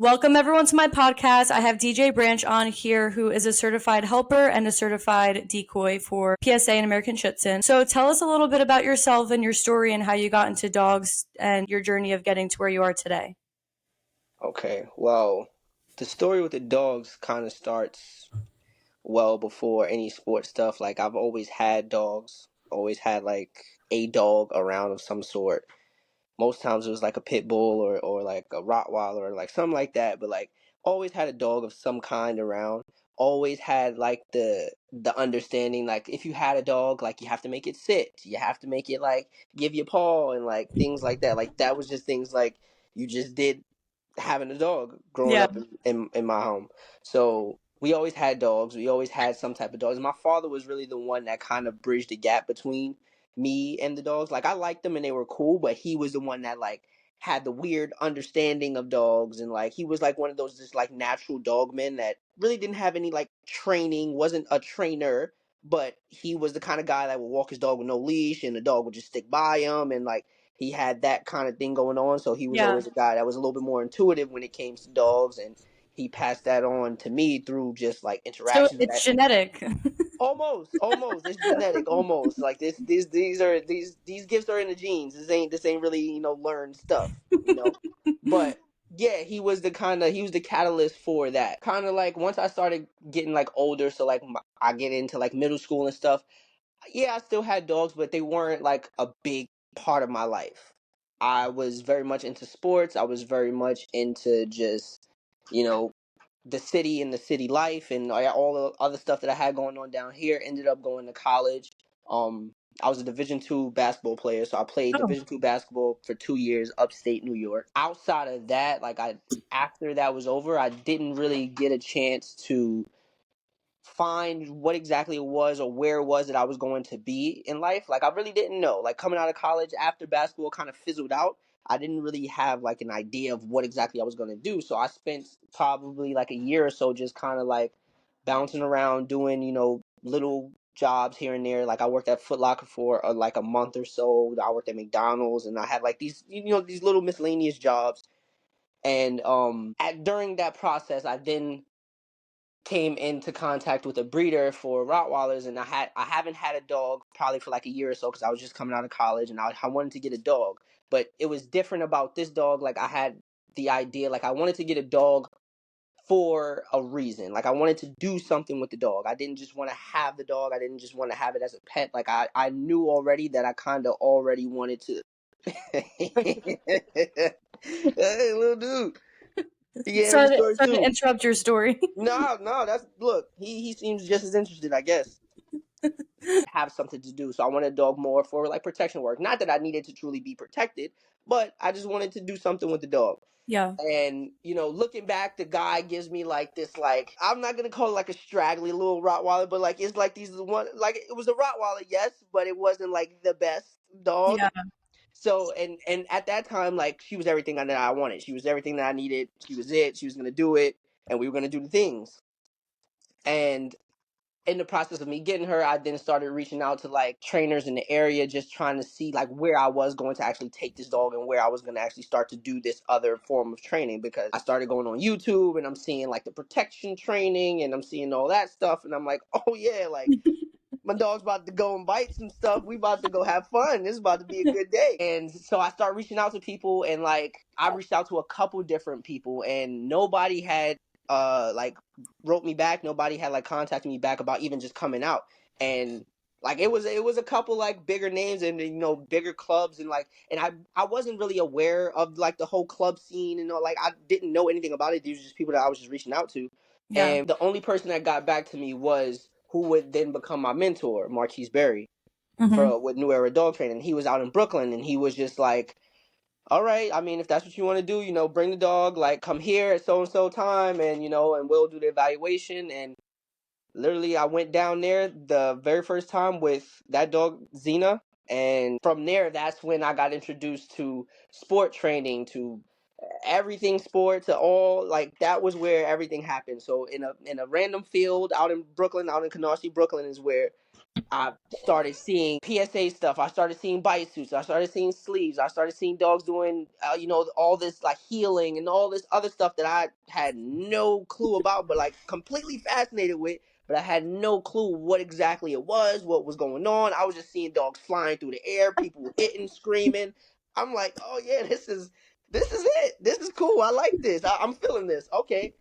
Welcome everyone to my podcast. I have DJ Branch on here, who is a certified helper and a certified decoy for PSA and American Schutzhund. So tell us a little bit about yourself and your story and how you got into dogs and your journey of getting to where you are today. Okay, well, the story with the dogs kind of starts well before any sports stuff. Like, I've always had dogs, always had like a dog around of some sort. Most times it was like a pit bull or like a Rottweiler or like something like that, but like always had a dog of some kind around. Always had like the understanding, like if you had a dog, like you have to make it sit, you have to make it like give you a paw and like things like that. Like that was just things like you just did having a dog growing Yeah. up in my home. So we always had dogs. We always had some type of dogs. My father was really the one that kind of bridged the gap between me and the dogs. Like I liked them and they were cool, but he was the one that like had the weird understanding of dogs, and like he was like one of those just like natural dog men that really didn't have any like training, wasn't a trainer, but he was the kind of guy that would walk his dog with no leash and the dog would just stick by him, and like he had that kind of thing going on. So he was Yeah. always a guy that was a little bit more intuitive when it came to dogs, and he passed that on to me through just like So interactions it's that genetic. almost it's genetic, almost like these gifts are in the genes. This ain't really learned stuff, but yeah, he was the catalyst for that. Kind of like once I started getting like older, so like I get into like middle school and stuff. Yeah, I still had dogs, but they weren't like a big part of my life. I was very much into sports. I was very much into just, you know, the city and the city life and all the other stuff that I had going on down here. Ended up going to college. Um, I was a Division II basketball player, so I played Oh. Division II basketball for 2 years, upstate New York. Outside of that, after that was over, I didn't really get a chance to find what exactly it was or where it was that I was going to be in life. Like I really didn't know. Like coming out of college after basketball kind of fizzled out, I didn't really have like an idea of what exactly I was going to do. So I spent probably like a year or so just kind of like bouncing around doing, little jobs here and there. Like I worked at Foot Locker for like a month or so. I worked at McDonald's and I had like these little miscellaneous jobs. And during that process, I then came into contact with a breeder for Rottweilers, and I haven't had a dog probably for like a year or so because I was just coming out of college, and I wanted to get a dog. But it was different about this dog. Like I had the idea, like I wanted to get a dog for a reason. Like I wanted to do something with the dog. I didn't just want to have the dog. I didn't just want to have it as a pet. Like I knew already that I kind of already wanted to. Hey, little dude. You get every Sorry, story sorry to too. interrupt your story. No, that's look. He seems just as interested, I guess. Have something to do, so I wanted a dog more for like protection work. Not that I needed to truly be protected, but I just wanted to do something with the dog. Yeah. And looking back, the guy gives me like this, like I'm not gonna call it like a straggly little Rottweiler, but like it's like these one like it was a Rottweiler, yes, but it wasn't like the best dog. Yeah. So and at that time, like she was everything that I wanted. She was everything that I needed. She was it. She was gonna do it, and we were gonna do the things. And in the process of me getting her, I then started reaching out to like trainers in the area, just trying to see like where I was going to actually take this dog and where I was going to actually start to do this other form of training, because I started going on YouTube and I'm seeing like the protection training and I'm seeing all that stuff. And I'm like, oh yeah, like my dog's about to go and bite some stuff. We about to go have fun. This is about to be a good day. And so I start reaching out to people, and like I reached out to a couple different people, and nobody had like wrote me back. Nobody had like contacted me back about even just coming out. And like it was a couple like bigger names and bigger clubs, and like and I wasn't really aware of like the whole club scene, and like I didn't know anything about it. These were just people that I was just reaching out to. Yeah. And the only person that got back to me was who would then become my mentor, Marquise Berry, Mm-hmm. for with New Era Dog Training. He was out in Brooklyn, and he was just like, "All right, I mean, if that's what you want to do, bring the dog. Like, come here at so and so time, and and we'll do the evaluation." And literally, I went down there the very first time with that dog, Xena, and from there, that's when I got introduced to sport training, to everything sport, to all like that was where everything happened. So in a random field out in Brooklyn, out in Canarsie, Brooklyn is where I started seeing PSA stuff. I started seeing bite suits. I started seeing sleeves. I started seeing dogs doing, all this like healing and all this other stuff that I had no clue about, but like completely fascinated with. But I had no clue what exactly it was, what was going on. I was just seeing dogs flying through the air, people hitting, screaming. I'm like, oh yeah, this is it. This is cool. I like this. I'm feeling this. Okay.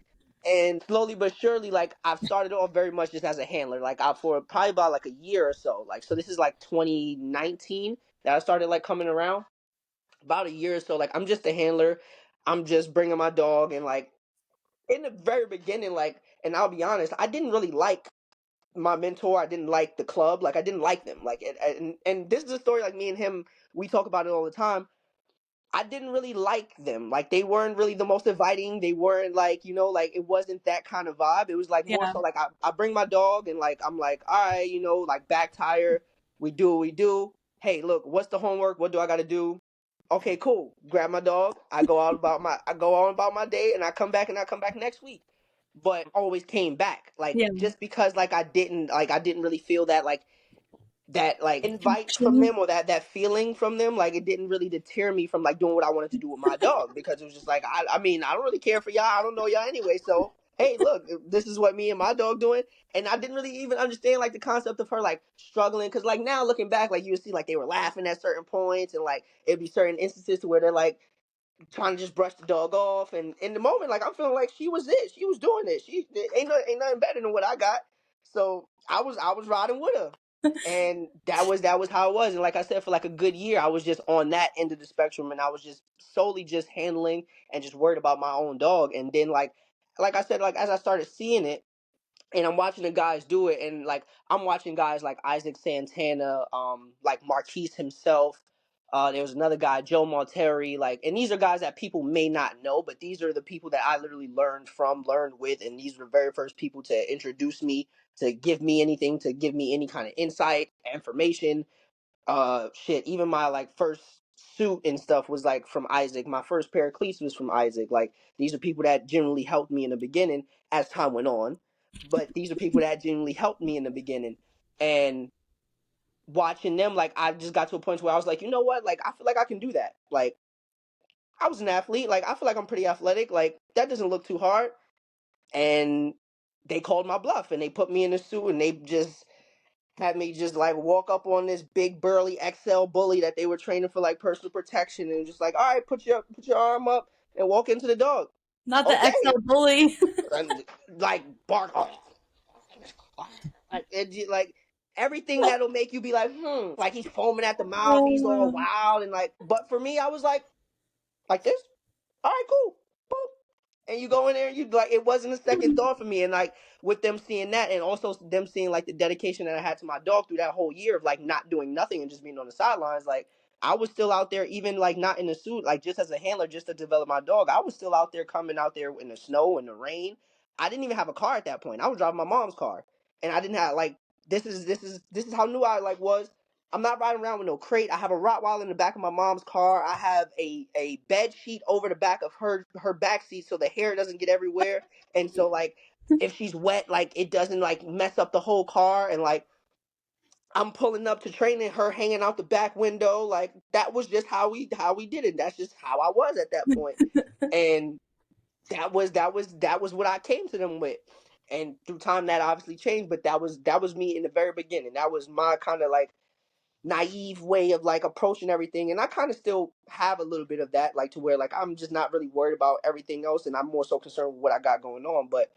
And slowly but surely, like I've started off very much just as a handler, like for probably about like a year or so. Like so, this is like 2019 that I started like coming around. About a year or so, like I'm just a handler. I'm just bringing my dog, and like in the very beginning, like, and I'll be honest, I didn't really like my mentor. I didn't like the club. Like I didn't like them. Like and this is a story like me and him. We talk about it all the time. I didn't really like them. Like they weren't really the most inviting. They weren't like, like it wasn't that kind of vibe. It was like more Yeah. so like I bring my dog and like I'm like, all right, like back tire, we do what we do. Hey, look, what's the homework? What do I gotta do? Okay, cool. Grab my dog. I go on about my day and I come back next week. But always came back. Like Yeah. just because like I didn't really feel that like invite from Connection. them or that feeling from them, like it didn't really deter me from like doing what I wanted to do with my dog, because it was just like I mean I don't really care for y'all, I don't know y'all anyway, so hey look, this is what me and my dog doing. And I didn't really even understand like the concept of her like struggling, because like now looking back, like you would see like they were laughing at certain points, and like it'd be certain instances where they're like trying to just brush the dog off, and in the moment like I'm feeling like she was doing it, she ain't nothing better than what I got. So I was riding with her, and that was how it was. And like I said, for like a good year I was just on that end of the spectrum, and I was just solely just handling and just worried about my own dog. And then like I said, like as I started seeing it and I'm watching the guys do it, and like I'm watching guys like Isaac Santana, like Marquise himself. There was another guy, Joe Malteri, like, and these are guys that people may not know, but these are the people that I literally learned with, and these were the very first people to introduce me, to give me anything, to give me any kind of insight, information. Shit, even my like first suit and stuff was like from Isaac. My first pair of cleats was from Isaac. Like these are people that generally helped me in the beginning as time went on, but these are people that genuinely helped me in the beginning. And watching them, like I just got to a point where I was like, you know what, like I feel like I can do that. Like I was an athlete, like I feel like I'm pretty athletic, like that doesn't look too hard. And they called my bluff and they put me in a suit, and they just had me just like walk up on this big burly XL bully that they were training for like personal protection, and just like, all right, put your arm up and walk into the dog. Not the Okay. XL bully. And like bark, like everything that'll make you be like, like he's foaming at the mouth, he's all Oh, wild and like. But for me, I was like this. All right, cool. Boom. And you go in there and you like, it wasn't a second thought for me. And like with them seeing that, and also them seeing like the dedication that I had to my dog through that whole year of like not doing nothing and just being on the sidelines, like I was still out there, even like not in the suit, like just as a handler, just to develop my dog. I was still out there, coming out there in the snow and the rain. I didn't even have a car at that point. I was driving my mom's car, and I didn't have like, this is how new I like was. I'm not riding around with no crate. I have a Rottweiler in the back of my mom's car. I have a bed sheet over the back of her back seat so the hair doesn't get everywhere. And so like if she's wet, like it doesn't like mess up the whole car. And like I'm pulling up to training, her hanging out the back window. Like that was just how we did it. That's just how I was at that point. And that was what I came to them with. And through time that obviously changed, but that was me in the very beginning. That was my kind of like naive way of like approaching everything, and I kind of still have a little bit of that, like to where like I'm just not really worried about everything else, and I'm more so concerned with what I got going on. But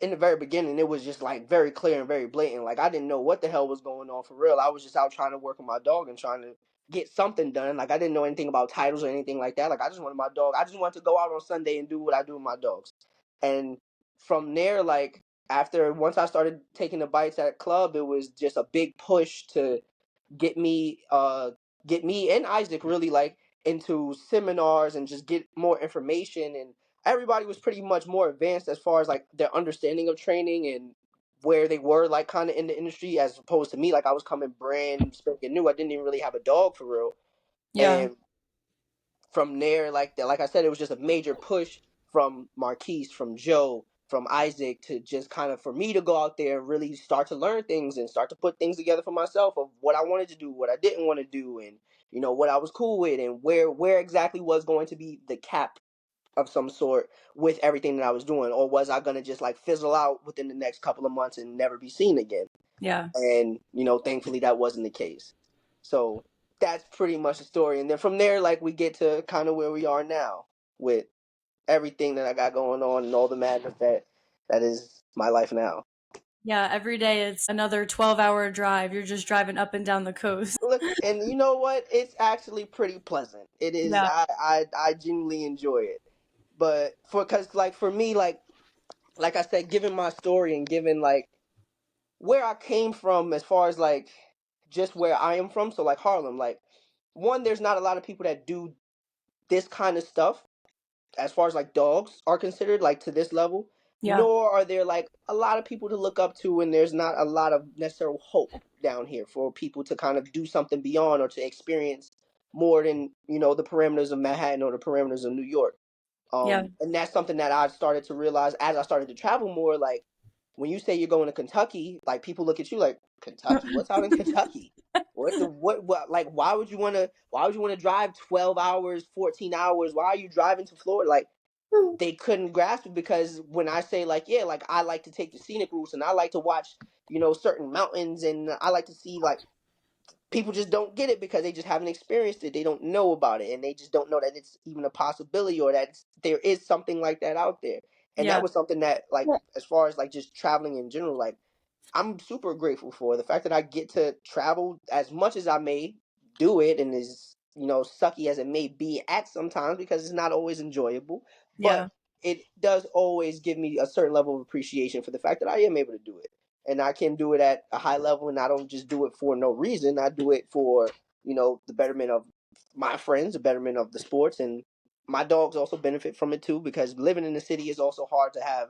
in the very beginning, it was just like very clear and very blatant. Like I didn't know what the hell was going on for real. I was just out trying to work with my dog and trying to get something done. Like I didn't know anything about titles or anything like that. Like I just wanted my dog. I just wanted to go out on Sunday and do what I do with my dogs. And from there, like after once I started taking the bites at club, it was just a big push to get me get me and Isaac really like into seminars and just get more information. And everybody was pretty much more advanced as far as like their understanding of training and where they were like kind of in the industry, as opposed to me, like I was coming brand spanking new. I didn't even really have a dog for real. yeah. And from there, like that, like I said, it was just a major push from Marquise, from Joe, from Isaac to just kind of for me to go out there and really start to learn things and start to put things together for myself of what I wanted to do, what I didn't want to do, and what I was cool with, and where exactly was going to be the cap of some sort with everything that I was doing, or was I gonna just like fizzle out within the next couple of months and never be seen again? Yeah. And thankfully that wasn't the case. So that's pretty much the story, and then from there, like, we get to kind of where we are now with everything that I got going on and all the madness that is my life now. Yeah, every day it's another 12-hour drive. You're just driving up and down the coast. Look, and you know what? It's actually pretty pleasant. It is. Yeah. I genuinely enjoy it. But because like for me, like I said, given my story and given like where I came from as far as like just where I am from, so like Harlem, like one, there's not a lot of people that do this kind of stuff as far as like dogs are considered, like to this level, Yeah. nor are there like a lot of people to look up to, and there's not a lot of necessary hope down here for people to kind of do something beyond or to experience more than the parameters of Manhattan or the parameters of New York. Yeah. And that's something that I started to realize as I started to travel more. Like when you say you're going to Kentucky, like people look at you like, Kentucky, what's out in Kentucky? What like why would you want to drive 12 hours, 14 hours? Why are you driving to Florida? Like they couldn't grasp it, because when I say like, yeah, like I like to take the scenic routes and I like to watch, certain mountains, and I like to see, like, people just don't get it because they just haven't experienced it. They don't know about it, and they just don't know that it's even a possibility, or that there is something like that out there. And that Yeah. was something that, like, as far as like just traveling in general, like I'm super grateful for the fact that I get to travel as much as I may do it, and as sucky as it may be at sometimes, because it's not always enjoyable, Yeah. but it does always give me a certain level of appreciation for the fact that I am able to do it, and I can do it at a high level, and I don't just do it for no reason. I do it for the betterment of my friends, the betterment of the sports, and my dogs also benefit from it too, because living in the city is also hard to have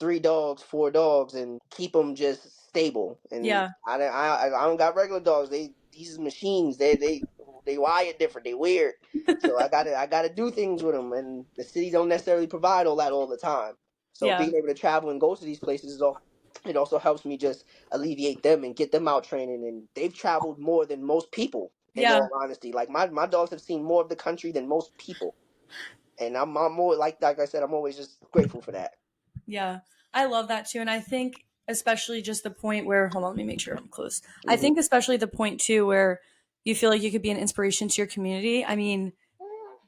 3 dogs, 4 dogs, and keep them just stable. And Yeah. I don't got regular dogs. These machines. They wired different. They weird. So I gotta do things with them, and the city don't necessarily provide all that all the time. So Yeah. being able to travel and go to these places it also helps me just alleviate them and get them out training. And they've traveled more than most people. In Yeah. all honesty, like my dogs have seen more of the country than most people, and I'm more like I said, I'm always just grateful for that. Yeah, I love that too. And I think, especially just the point where, hold on, let me make sure I'm close. I Hmm. think, especially the point too, where you feel like you could be an inspiration to your community. I mean,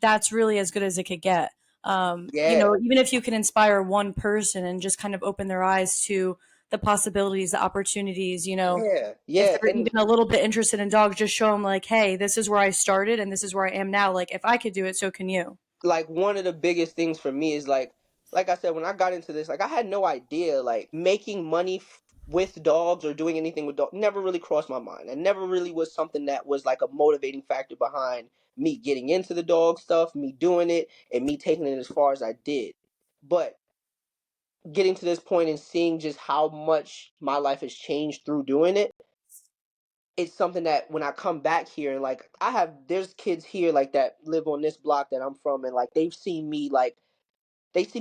that's really as good as it could get. Yeah. Even if you can inspire one person and just kind of open their eyes to the possibilities, the opportunities, Yeah, if yeah, they're and even a little bit interested in dogs, just show them like, hey, this is where I started and this is where I am now. Like, if I could do it, so can you. like one of the biggest things for me is like I said, when I got into this, like I had no idea like making money with dogs or doing anything with dogs never really crossed my mind. It never really was something that was like a motivating factor behind me getting into the dog stuff, me doing it, and me taking it as far as I did. But getting to this point and seeing just how much my life has changed through doing it, it's something that when I come back here, and like there's kids here like that live on this block that I'm from, and like they see me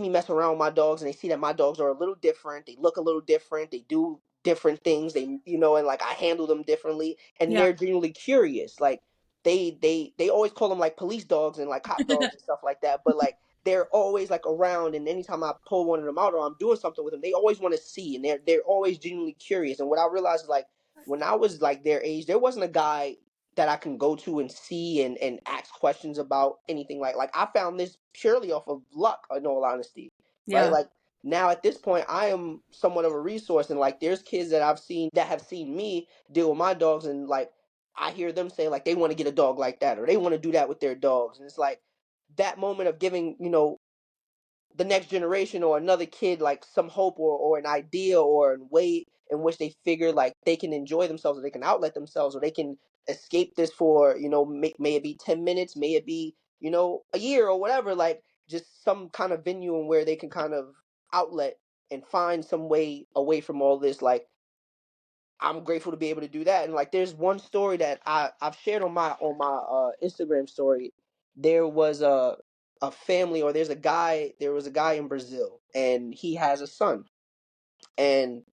mess around with my dogs, and they see that my dogs are a little different. They look a little different. They do different things. And like I handle them differently, and Yeah. they're genuinely curious. Like they always call them like police dogs and like cop dogs and stuff like that. But like they're always like around, and anytime I pull one of them out or I'm doing something with them, they always want to see, and they're always genuinely curious. And what I realized is like when I was like their age, there wasn't a guy that I can go to and see and ask questions about anything. Like I found this purely off of luck, in all honesty. Right? Yeah. Like now at this point I am somewhat of a resource, and like there's kids that I've seen that have seen me deal with my dogs, and like I hear them say like they want to get a dog like that, or they want to do that with their dogs. And it's like that moment of giving, the next generation or another kid like some hope, or an idea or a way in which they figure like they can enjoy themselves, or they can outlet themselves, or they can escape this for may it be 10 minutes, may it be a year or whatever, like just some kind of venue and where they can kind of outlet and find some way away from all this. Like I'm grateful to be able to do that. And like there's one story that I've shared on my Instagram story. There was a family, or there was a guy in Brazil, and he has a son, and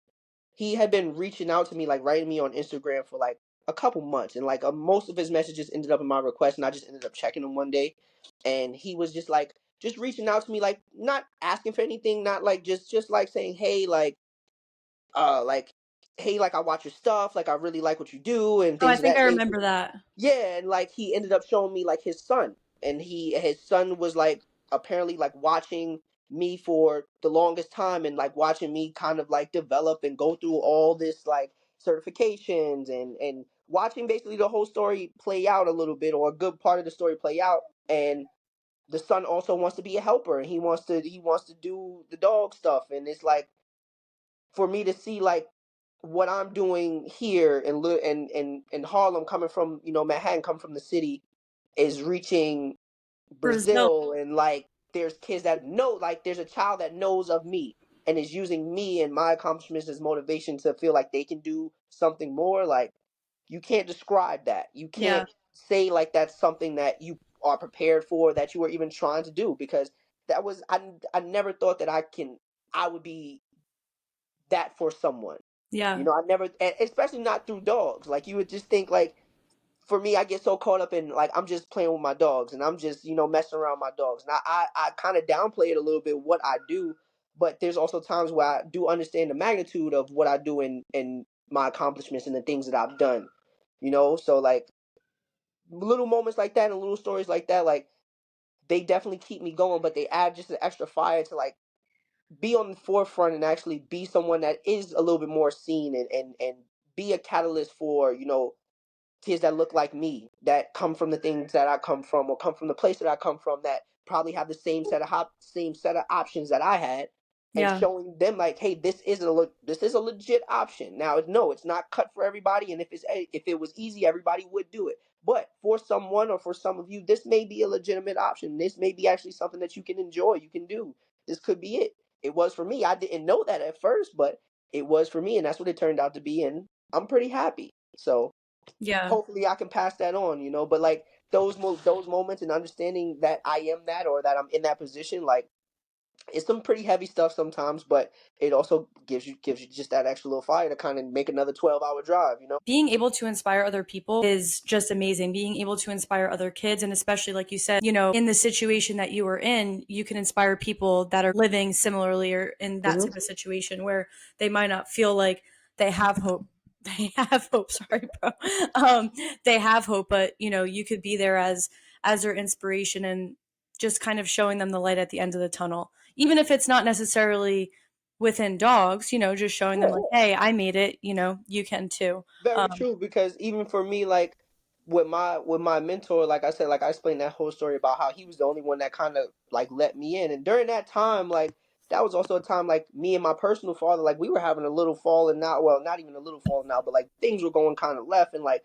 he had been reaching out to me, like writing me on Instagram for like a couple months, and like most of his messages ended up in my request, and I just ended up checking him one day, and he was just like just reaching out to me, like not asking for anything, not like just like saying, hey, like hey, like I watch your stuff, like I really like what you do and Oh, I things of think that I nature. remember that. Yeah, and like he ended up showing me like his son, and his son was like apparently like watching me for the longest time, and like watching me kind of like develop and go through all this like certifications, and watching basically the whole story play out a little bit, or a good part of the story play out. And the son also wants to be a helper, and he wants to do the dog stuff, and it's like for me to see like what I'm doing here in Harlem, coming from Manhattan, coming from the city, is reaching Brazil. Brazil, and like there's kids that know, like there's a child that knows of me and is using me and my accomplishments as motivation to feel like they can do something more. Like you can't describe that. You Yeah. can't say like that's something that you are prepared for, that you were even trying to do, because that was I never thought that I would be that for someone. Yeah. I never, especially not through dogs. Like you would just think like, for me, I get so caught up in like I'm just playing with my dogs, and I'm just messing around with my dogs. Now I kind of downplay it a little bit what I do, but there's also times where I do understand the magnitude of what I do and my accomplishments and the things that I've done. So like little moments like that and little stories like that, like they definitely keep me going, but they add just an extra fire to like be on the forefront and actually be someone that is a little bit more seen, and be a catalyst for kids that look like me, that come from the things that I come from, or come from the place that I come from, that probably have the same set of options that I had, and Yeah. showing them like, hey, this is a legit option. Now, no, it's not cut for everybody, and if it was easy, everybody would do it. But for someone, or for some of you, this may be a legitimate option. This may be actually something that you can enjoy, you can do. This could be it. It was for me. I didn't know that at first, but it was for me, and that's what it turned out to be, and I'm pretty happy. So Yeah. hopefully I can pass that on, but like those moments, and understanding that I am that, or that I'm in that position, like it's some pretty heavy stuff sometimes, but it also gives you just that extra little fire to kind of make another 12-hour drive. Being able to inspire other people is just amazing. Being able to inspire other kids, and especially like you said, in the situation that you were in, you can inspire people that are living similarly or in that Hmm. type of situation where they might not feel like they have hope. They have hope. Sorry, bro. Um, they have hope, but you could be there as their inspiration, and just kind of showing them the light at the end of the tunnel, even if it's not necessarily within dogs. Just showing them Yeah. like, hey, I made it. You can too. Very Um, true, because even for me, like with my mentor, like I said, like I explained that whole story about how he was the only one that kind of like let me in, and during that time, like that was also a time like me and my personal father, like we were having a little falling out. Well, not even a little falling out, but like things were going kind of left, and like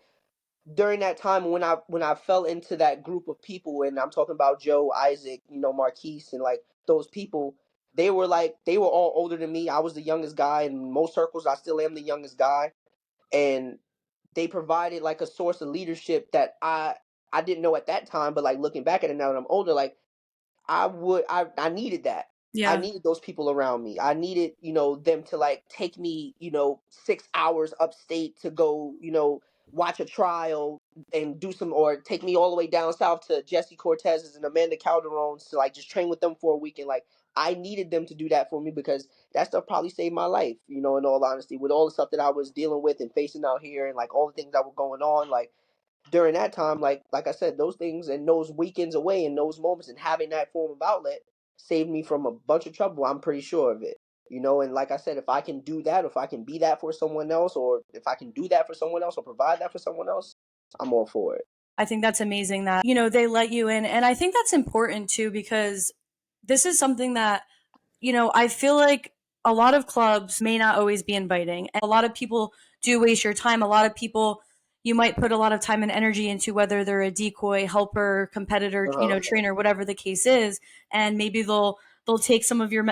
during that time when I fell into that group of people, and I'm talking about Joe, Isaac, Marquise, and like those people, they were all older than me. I was the youngest guy in most circles. I still am the youngest guy, and they provided like a source of leadership that I didn't know at that time, but like looking back at it now that I'm older, like I needed that. I yeah, needed those people around me. I needed, them to like take me, 6 hours upstate to go, watch a trial and do some, or take me all the way down south to Jesse Cortez's and Amanda Calderon's to like just train with them for a week. And like I needed them to do that for me, because that stuff probably saved my life, in all honesty, with all the stuff that I was dealing with and facing out here, and like all the things that were going on. Like during that time, like I said, those things and those weekends away and those moments and having that form of outlet saved me from a bunch of trouble. I'm pretty sure of it. And like I said, if I can do that, if I can be that for someone else, or if I can do that for someone else or provide that for someone else, I'm all for it. I think that's amazing that they let you in, and I think that's important too because this is something that I feel like a lot of clubs may not always be inviting. And a lot of people do waste your time. A lot of people, you might put a lot of time and energy into, whether they're a decoy, helper, competitor, Uh-huh. trainer, whatever the case is, and maybe they'll take some of your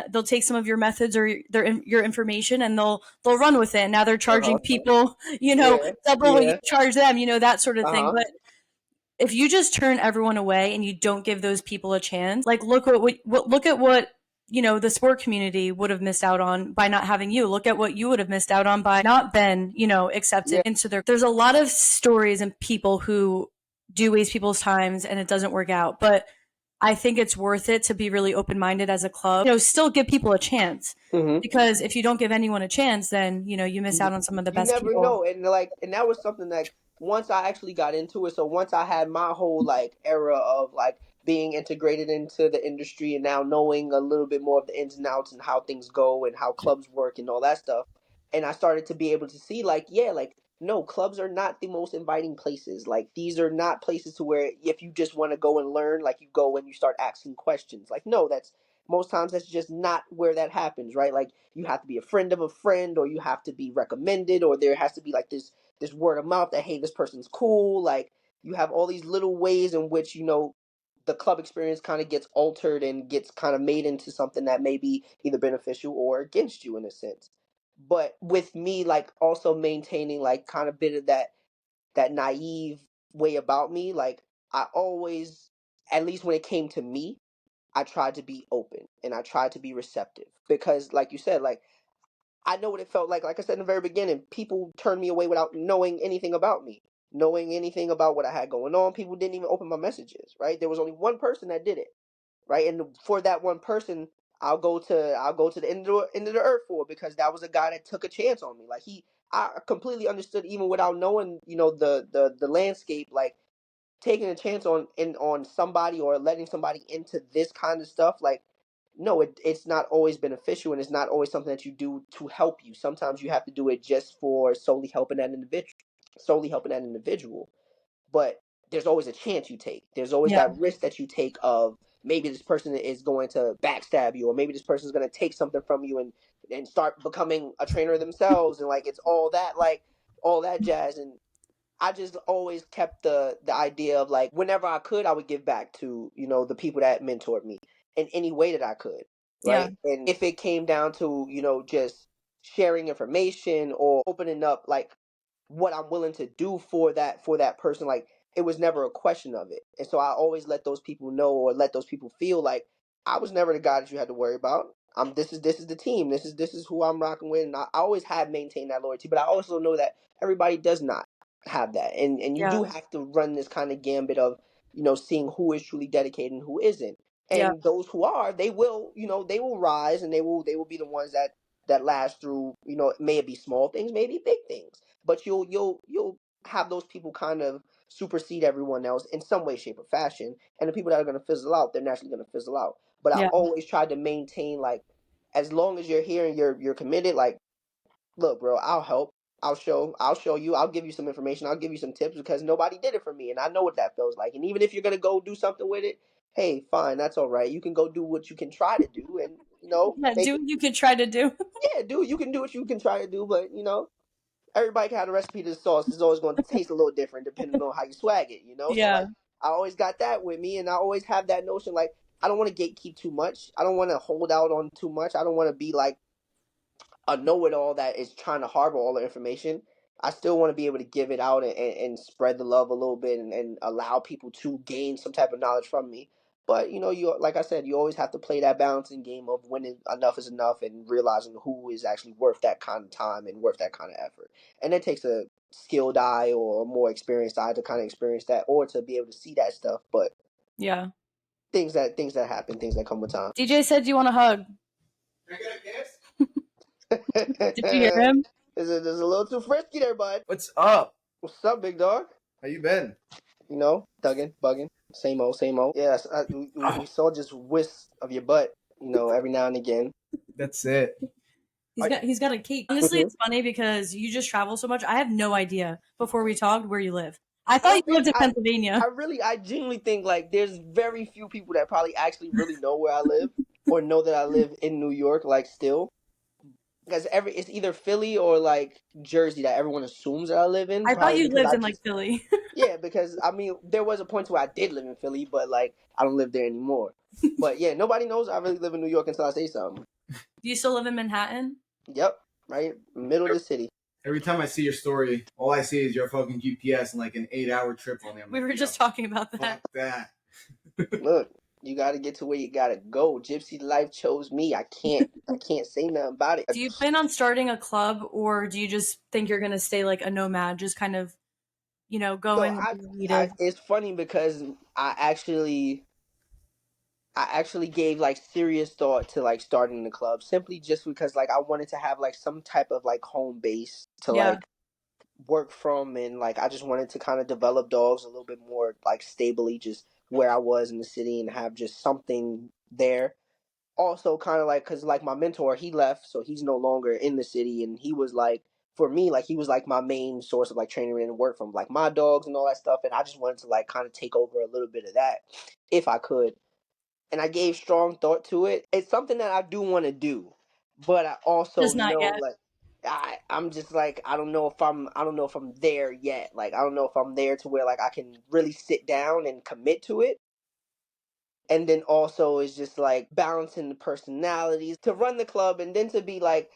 methods or your information, and they'll run with it. And now they're Uh-huh. charging people, Yeah. double what you Yeah. charge them, that sort of thing. Uh-huh. But if you just turn everyone away and you don't give those people a chance, like look at what the sport community would have missed out on by not having you. Look at what you would have missed out on by not been accepted Yeah. into there's a lot of stories and people who do waste people's times and it doesn't work out, but I think it's worth it to be really open minded as a club. Still give people a chance, Mm-hmm. because if you don't give anyone a chance, then you miss out on some of the You best never people. know, and that was something that once I actually got into it. So once I had my whole like era of like being integrated into the industry and now knowing a little bit more of the ins and outs and how things go and how clubs work and all that stuff, and I started to be able to see like, yeah, like no, clubs are not the most inviting places. Like these are not places to where if you just want to go and learn, like you go and you start asking questions. Like no, that's most times that's just not where that happens, right? Like you have to be a friend of a friend, or you have to be recommended, or there has to be like this word of mouth that hey, this person's cool. Like you have all these little ways in which the club experience kind of gets altered and gets kind of made into something that may be either beneficial or against you in a sense. But with me, like also maintaining like kind of bit of that naive way about me, like I always, at least when it came to me, I tried to be open and I tried to be receptive because, like you said, like I know what it felt like. Like I said in the very beginning, people turned me away without knowing anything about me, knowing anything about what I had going on. People didn't even open my messages, right? There was only one person that did it, right? And for that one person, I'll go to the end of the earth for it, because that was a guy that took a chance on me. Like I completely understood even without knowing, the landscape, like taking a chance on somebody or letting somebody into this kind of stuff, like no, it's not always beneficial, and it's not always something that you do to help you. Sometimes you have to do it just for solely helping that individual. But there's always a chance you take. There's always Yeah, that risk that you take of maybe this person is going to backstab you, or maybe this person is going to take something from you and start becoming a trainer themselves, and like it's all that jazz. And I just always kept the idea of like whenever I could, I would give back to the people that mentored me in any way that I could, yeah, right? And if it came down to just sharing information or opening up like what I'm willing to do for that person, like it was never a question of it. And so I always let those people know, or let those people feel like I was never the guy that you had to worry about. This is the team. This is who I'm rocking with, and I always have maintained that loyalty. But I also know that everybody does not have that, and you yeah, do have to run this kind of gambit of seeing who is truly dedicated and who isn't. yeah, And those who are, they will rise, and they will be the ones that last through. May it be small things, maybe big things, but you'll have those people kind of supersede everyone else in some way, shape, or fashion. And the people that are going to fizzle out, they're naturally going to fizzle out. But I yeah, always tried to maintain like, as long as you're here and you're committed, like look, bro, I'll help. I'll show you. I'll give you some information. I'll give you some tips, because nobody did it for me, and I know what that feels like. And even if you're gonna go do something with it, hey, fine, that's all right. You can go do what you can try to do, and yeah. Do make it. what you could try to do. Yeah, do you can do what you can try to do, but everybody can have a recipe to the sauce. It's always going to taste a little different depending on how you swag it. So Yeah, like, I always got that with me, and I always have that notion like I don't want to gatekeep too much. I don't want to hold out on too much. I don't want to be like a know-it-all that is trying to harbor all the information. I still want to be able to give it out and spread the love a little bit, and allow people to gain some type of knowledge from me. But you like I said, you always have to play that balancing game of when enough is enough, and realizing who is actually worth that kind of time and worth that kind of effort. And it takes a skilled eye or a more experienced eye to kind of experience that, or to be able to see that stuff. But yeah. things that happen, things that come with time. DJ said, "Do you want a hug?" Did you hear him? It's a little too frisky there, bud. What's up? What's up, big dog? How you been? Thugging, bugging, same old, same old. Yes, we saw just wisps of your butt, every now and again. That's it. He's got a cape. Honestly, it's funny because you just travel so much. I have no idea before we talked where you live. I I thought you don't think lived in Pennsylvania. I genuinely think like there's very few people that probably actually really know where I live, or know that I live in New York, like still. Because it's either Philly or like Jersey that everyone assumes that I live in, I thought probably you because lived I in like just Philly. yeah, because I mean there was a point where I did live in Philly, but like I don't live there anymore. But yeah, nobody knows I really live in New York until I say something. Do you still live in Manhattan? Yep, right middle of the city. Every time I see your story, all I see is your fucking GPS and like an 8-hour trip on there. We were just talking about that. Fuck that. Look, you got to get to where you got to go. Gypsy life chose me. I can't say nothing about it. Do you plan on starting a club, or do you just think you're gonna stay like a nomad, just kind of, So going where you're needed? it's funny because I actually gave like serious thought to like starting the club simply just because like I wanted to have like some type of like home base to Yeah. like work from, and like I just wanted to kind of develop dogs a little bit more like stably just where I was in the city and have just something there. Also kind of like cuz like my mentor, he left, so he's no longer in the city, and he was like for me like he was like my main source of like training and work from like my dogs and all that stuff, and I just wanted to like kind of take over a little bit of that if I could, and I gave strong thought to it. It's something that I do want to do, but I also Just not know yet. like I'm just like I don't know if I'm there yet. Like I don't know if I'm there to where like I can really sit down and commit to it. And then also is just like balancing the personalities to run the club and then to be like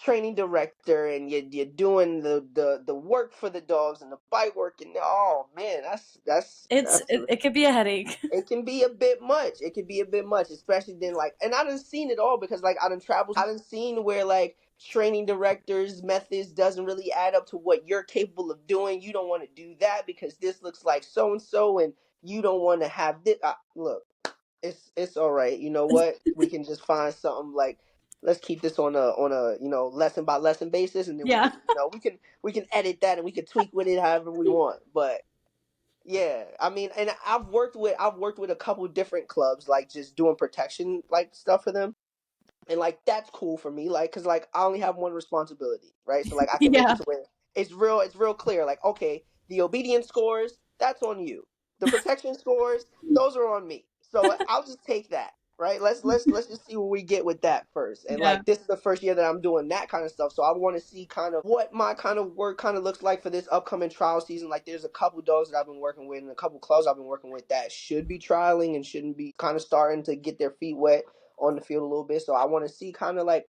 training director, and you're doing the work for the dogs and the bite work, and oh man, It's that's it, it could be a headache. it can be a bit much. It can be a bit much, especially then like, and I done seen it all because like I done traveled. I done seen where like training directors' methods doesn't really add up to what you're capable of doing. You don't want to do that because this looks like so and so, and you don't want to have this. Look, it's all right. You know what? We can just find something like. Let's keep this on a lesson by lesson basis, and then we Yeah. can we can edit that and we can tweak with it however we want. But yeah, I mean, and I've worked with a couple different clubs, like just doing protection like stuff for them, and like that's cool for me, like because like I only have one responsibility, right? So like I can make it Yeah. to where it's real clear. Like okay, the obedience scores that's on you, the protection scores those are on me. So I'll just take that. Right, let's just see what we get with that first. And Yeah. like this is the first year that I'm doing that kind of stuff, so I want to see kind of what my kind of work kind of looks like for this upcoming trial season. Like there's a couple dogs that I've been working with and a couple clubs I've been working with that should be trialing and shouldn't be kind of starting to get their feet wet on the field a little bit. So I want to see kind of like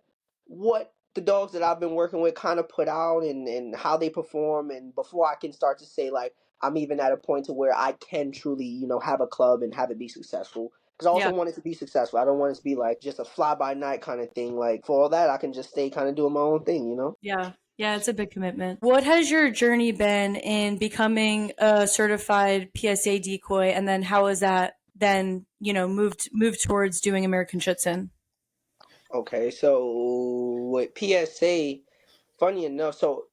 what the dogs that I've been working with kind of put out, and how they perform, and before I can start to say like I'm even at a point to where I can truly have a club and have it be successful. Because I also Yeah. want it to be successful. I don't want it to be like just a fly by night kind of thing. Like for all that, I can just stay kind of doing my own thing. Yeah. Yeah, it's a big commitment. What has your journey been in becoming a certified PSA decoy, and then how has that then, moved towards doing American Schutzhund? Okay, so with PSA, funny enough, so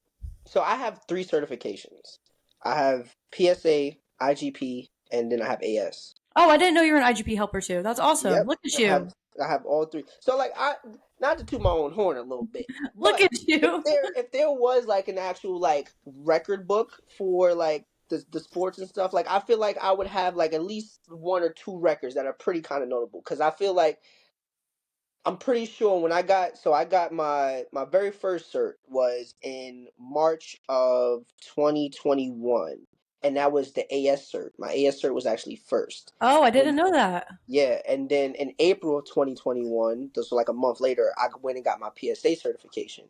I have three certifications. I have PSA, IGP, and then I have AS. Oh, I didn't know you were an IGP helper too. That's awesome. Yep, Look at I have you. I have all three. So like I not to toot my own horn a little bit, Look but at you. if there was like an actual like record book for like the sports and stuff, like I feel like I would have like at least one or two records that are pretty kind of notable because I feel like I'm pretty sure when I got my very first cert was in March of 2021, and that was the AS cert. My AS cert was actually first. Oh, I didn't And know that. yeah, and then in April of 2021, so like a month later, I went and got my PSA certification.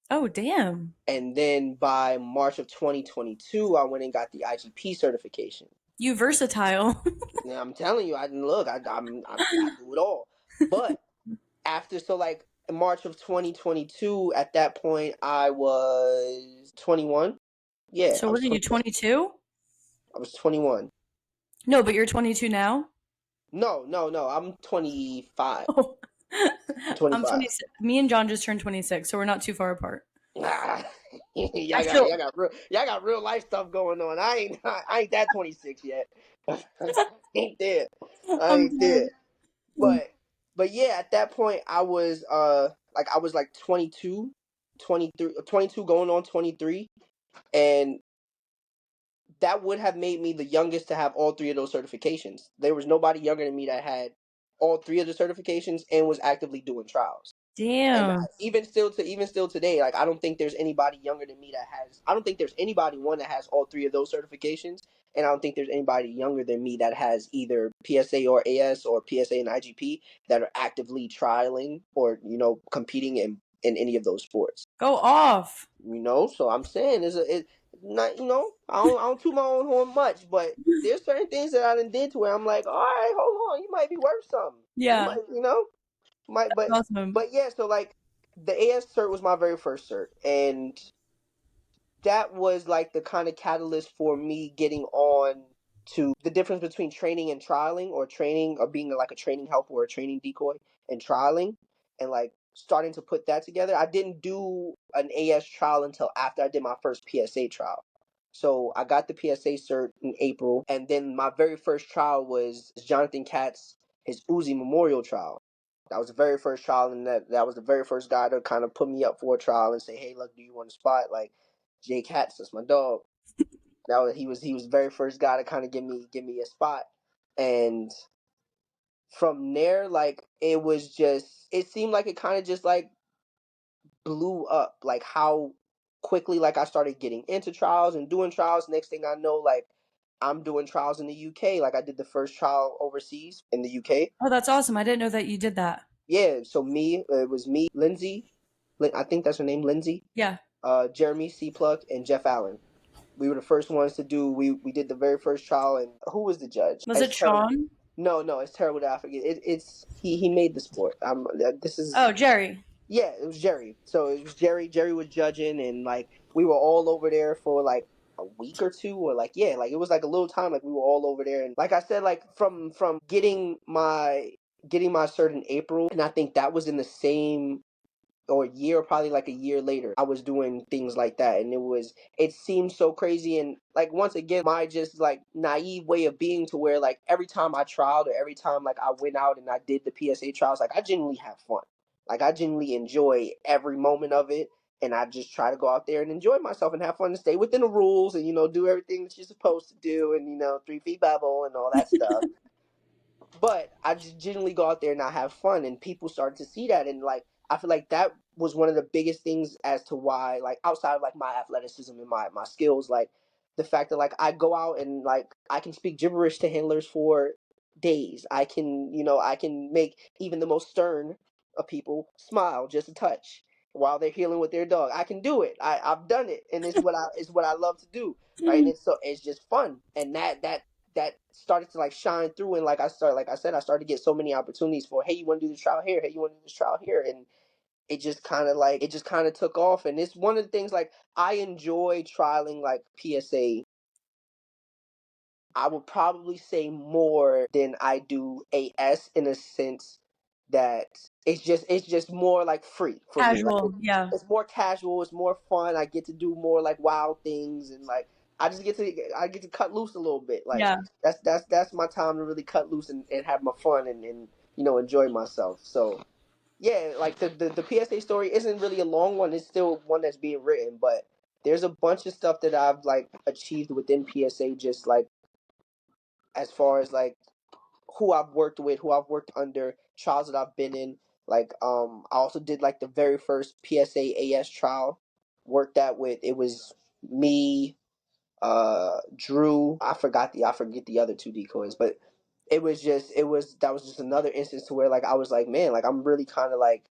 Oh, damn. And then by March of 2022, I went and got the IGP certification. You versatile. Now I'm telling you, I look, I do it all. But after so like in March of 2022, at that point I was 21. Yeah, So I what was are you, 21. 22? I was 21. No, but you're 22 now? No, no, no. I'm 25. Oh. I'm I'm 25. 26. Me and John just turned 26, so we're not too far apart. Ah, I feel y'all got real life stuff going on. I ain't that 26 yet. ain't there. I I'm ain't there. dead. But yeah, at that point I was like 22, 23, 22 going on 23, and that would have made me the youngest to have all three of those certifications. There was nobody younger than me that had all three of the certifications and was actively doing trials. And Damn. even still today, like I don't think there's anybody younger than me that has. I don't think there's anybody one that has all three of those certifications, and I don't think there's anybody younger than me that has either PSA or AS or PSA and IGP that are actively trialing or competing and in any of those sports. Go off. So I'm saying it's not, I don't toot my own horn much, but there's certain things that I done did to where I'm like, all right, hold on, you might be worth something. You Yeah. might, might, Awesome. but yeah, so like the AS cert was my very first cert, and that was like the kind of catalyst for me getting on to the difference between training and trialing, or training or being like a training helper or a training decoy, and trialing, and like starting to put that together. I didn't do an AS trial until after I did my first PSA trial. So I got the PSA cert in April, and then my very first trial was Jonathan Katz, his Uzi Memorial trial. That was the very first trial, and that was the very first guy to kind of put me up for a trial and say, "Hey, look, do you want a spot?" Like Jake Hatch, that's my dog. He was the very first guy to kind of give me a spot, and from there, like it seemed like it kind of just like blew up, like how quickly like I started getting into trials and doing trials. Next thing I know, like I'm doing trials in the UK. Like I did the first trial overseas in the UK. Oh, that's awesome. I didn't know that you did that. Yeah, so it was me, Lindsay, I think that's her name, Lindsay, Yeah. Jeremy C. Pluck, and Jeff Allen. We were the first ones to do. We did the very first trial, and who was the judge? Was it It's terrible. Sean? No, it's terrible that I forget. It's he made the sport. This is Oh, Jerry. Yeah, it was Jerry. So it was Jerry. Jerry was judging, and like we were all over there for like a week or two, or like yeah, like it was like a little time. Like we were all over there, and like I said, like from getting my cert in April, and I think that was in the same or year, probably like a year later, I was doing things like that, and it seemed so crazy. And like once again, my just like naive way of being, to where like every time I tried, or every time like I went out and I did the PSA trials, like I genuinely have fun, like I genuinely enjoy every moment of it, and I just try to go out there and enjoy myself and have fun and stay within the rules, and do everything that you're supposed to do, and 3 feet Bible and all that stuff. But I just genuinely go out there and I have fun, and people started to see that, and like I feel like that was one of the biggest things as to why, like outside of like my athleticism and my skills, like the fact that like I go out and like I can speak gibberish to handlers for days. I can make even the most stern of people smile just a touch while they're healing with their dog. I can do it. I've done it, and it's what I love to do, right? And it's just fun, and that started to like shine through, and like I said, I started to get so many opportunities for, hey, you want to do this trial here, hey, you want to do this trial here, and it just kind of took off. And it's one of the things, like I enjoy trialing like PSA, I would probably say more than I do AS, in a sense that it's just more like free for me. Like Casual. Yeah. it's more casual, it's more fun. I get to do more like wild things, and like I get to cut loose a little bit. Like Yeah. that's my time to really cut loose and have my fun, and enjoy myself. So yeah, like the PSA story isn't really a long one. It's still one that's being written, but there's a bunch of stuff that I've like achieved within PSA, just like as far as like who I've worked with, who I've worked under, trials that I've been in. Like I also did like the very first PSA AS trial. Worked that with, it was me, Drew. I forget the other two decoys, but that was just another instance to where like I was like, man, like I'm really kind of like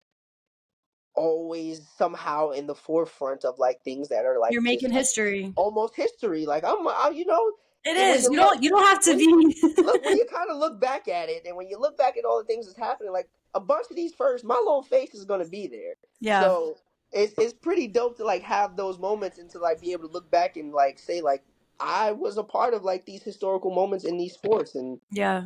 always somehow in the forefront of like things that are like You're just making like history. almost history. Like It when is. you You look don't you don't have to when be when you kind of look back at it, and when you look back at all the things that's happening, like a bunch of these first, my little face is gonna be there. Yeah. So it's pretty dope to like have those moments, and to like be able to look back and like say like I was a part of like these historical moments in these sports, and Yeah.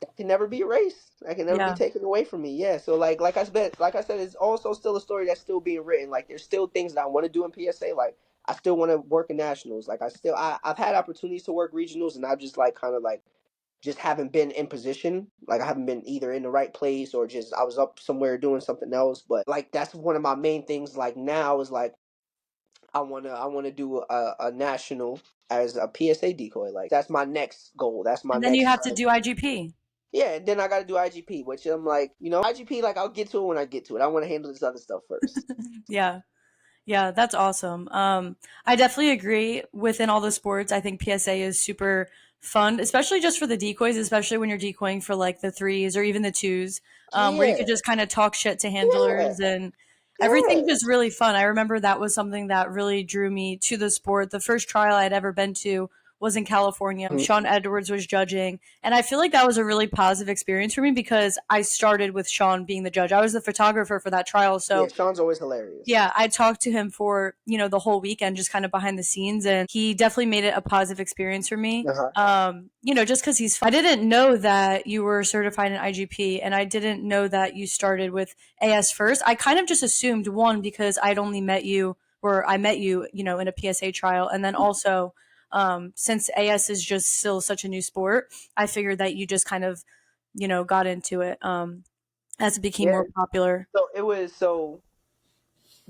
that can never be erased. That can never be Yeah. taken away from me. Yeah. So like I said, it's also still a story that's still being written. Like there's still things that I want to do in PSA. Like I still want to work in nationals. Like I've had opportunities to work regionals, and I've just like kind of like just haven't been in position. Like I haven't been either in the right place, or just I was up somewhere doing something else. But like that's one of my main things. Like now is like I wanna do a national as a PSA decoy. Like that's my next goal. That's my And then you next have to like do IGP. yeah. And then I got to do IGP, which I'm like, IGP, like I'll get to it when I get to it. I want to handle this other stuff first. Yeah. Yeah, that's awesome. I definitely agree. Within all the sports, I think PSA is super fun, especially just for the decoys, especially when you're decoying for like the threes or even the twos, where you Yeah, could just kind of talk shit to yeah. handlers and Everything's Yeah. just really fun. I remember that was something that really drew me to the sport. The first trial I'd ever been to was in California. Mhm. Sean Edwards was judging, and I feel like that was a really positive experience for me because I started with Sean being the judge. I was the photographer for that trial, Yeah, so Sean's always hilarious. yeah, I talked to him for, the whole weekend, just kind of behind the scenes, and he definitely made it a positive experience for me. Uh-huh. Just because he's fun. I didn't know that you were certified in IGP, and I didn't know that you started with AS first. I kind of just assumed one because I'd only met you, or I met you, in a PSA trial, and then also, since AS is just still such a new sport, I figured that you just kind of, got into it as it became Yeah. more popular. So it was so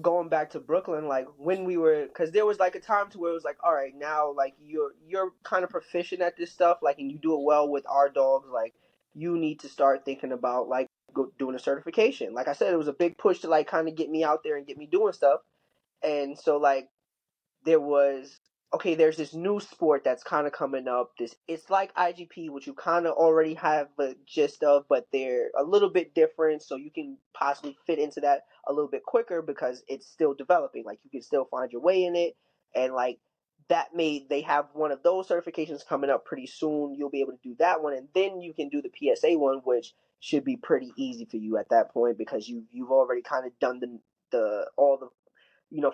going back to Brooklyn, like when we were, because there was like a time to where it was like, all right, now like you're kind of proficient at this stuff, like, and you do it well with our dogs, like you need to start thinking about like doing a certification. Like I said, it was a big push to like kind of get me out there and get me doing stuff, and so like there was, okay, there's this new sport that's kind of coming up. This, it's like IGP, which you kind of already have the gist of, but they're a little bit different, so you can possibly fit into that a little bit quicker because it's still developing. Like you can still find your way in it, and like that made, they have one of those certifications coming up pretty soon. You'll be able to do that one, and then you can do the PSA one, which should be pretty easy for you at that point because you've already kind of done the all the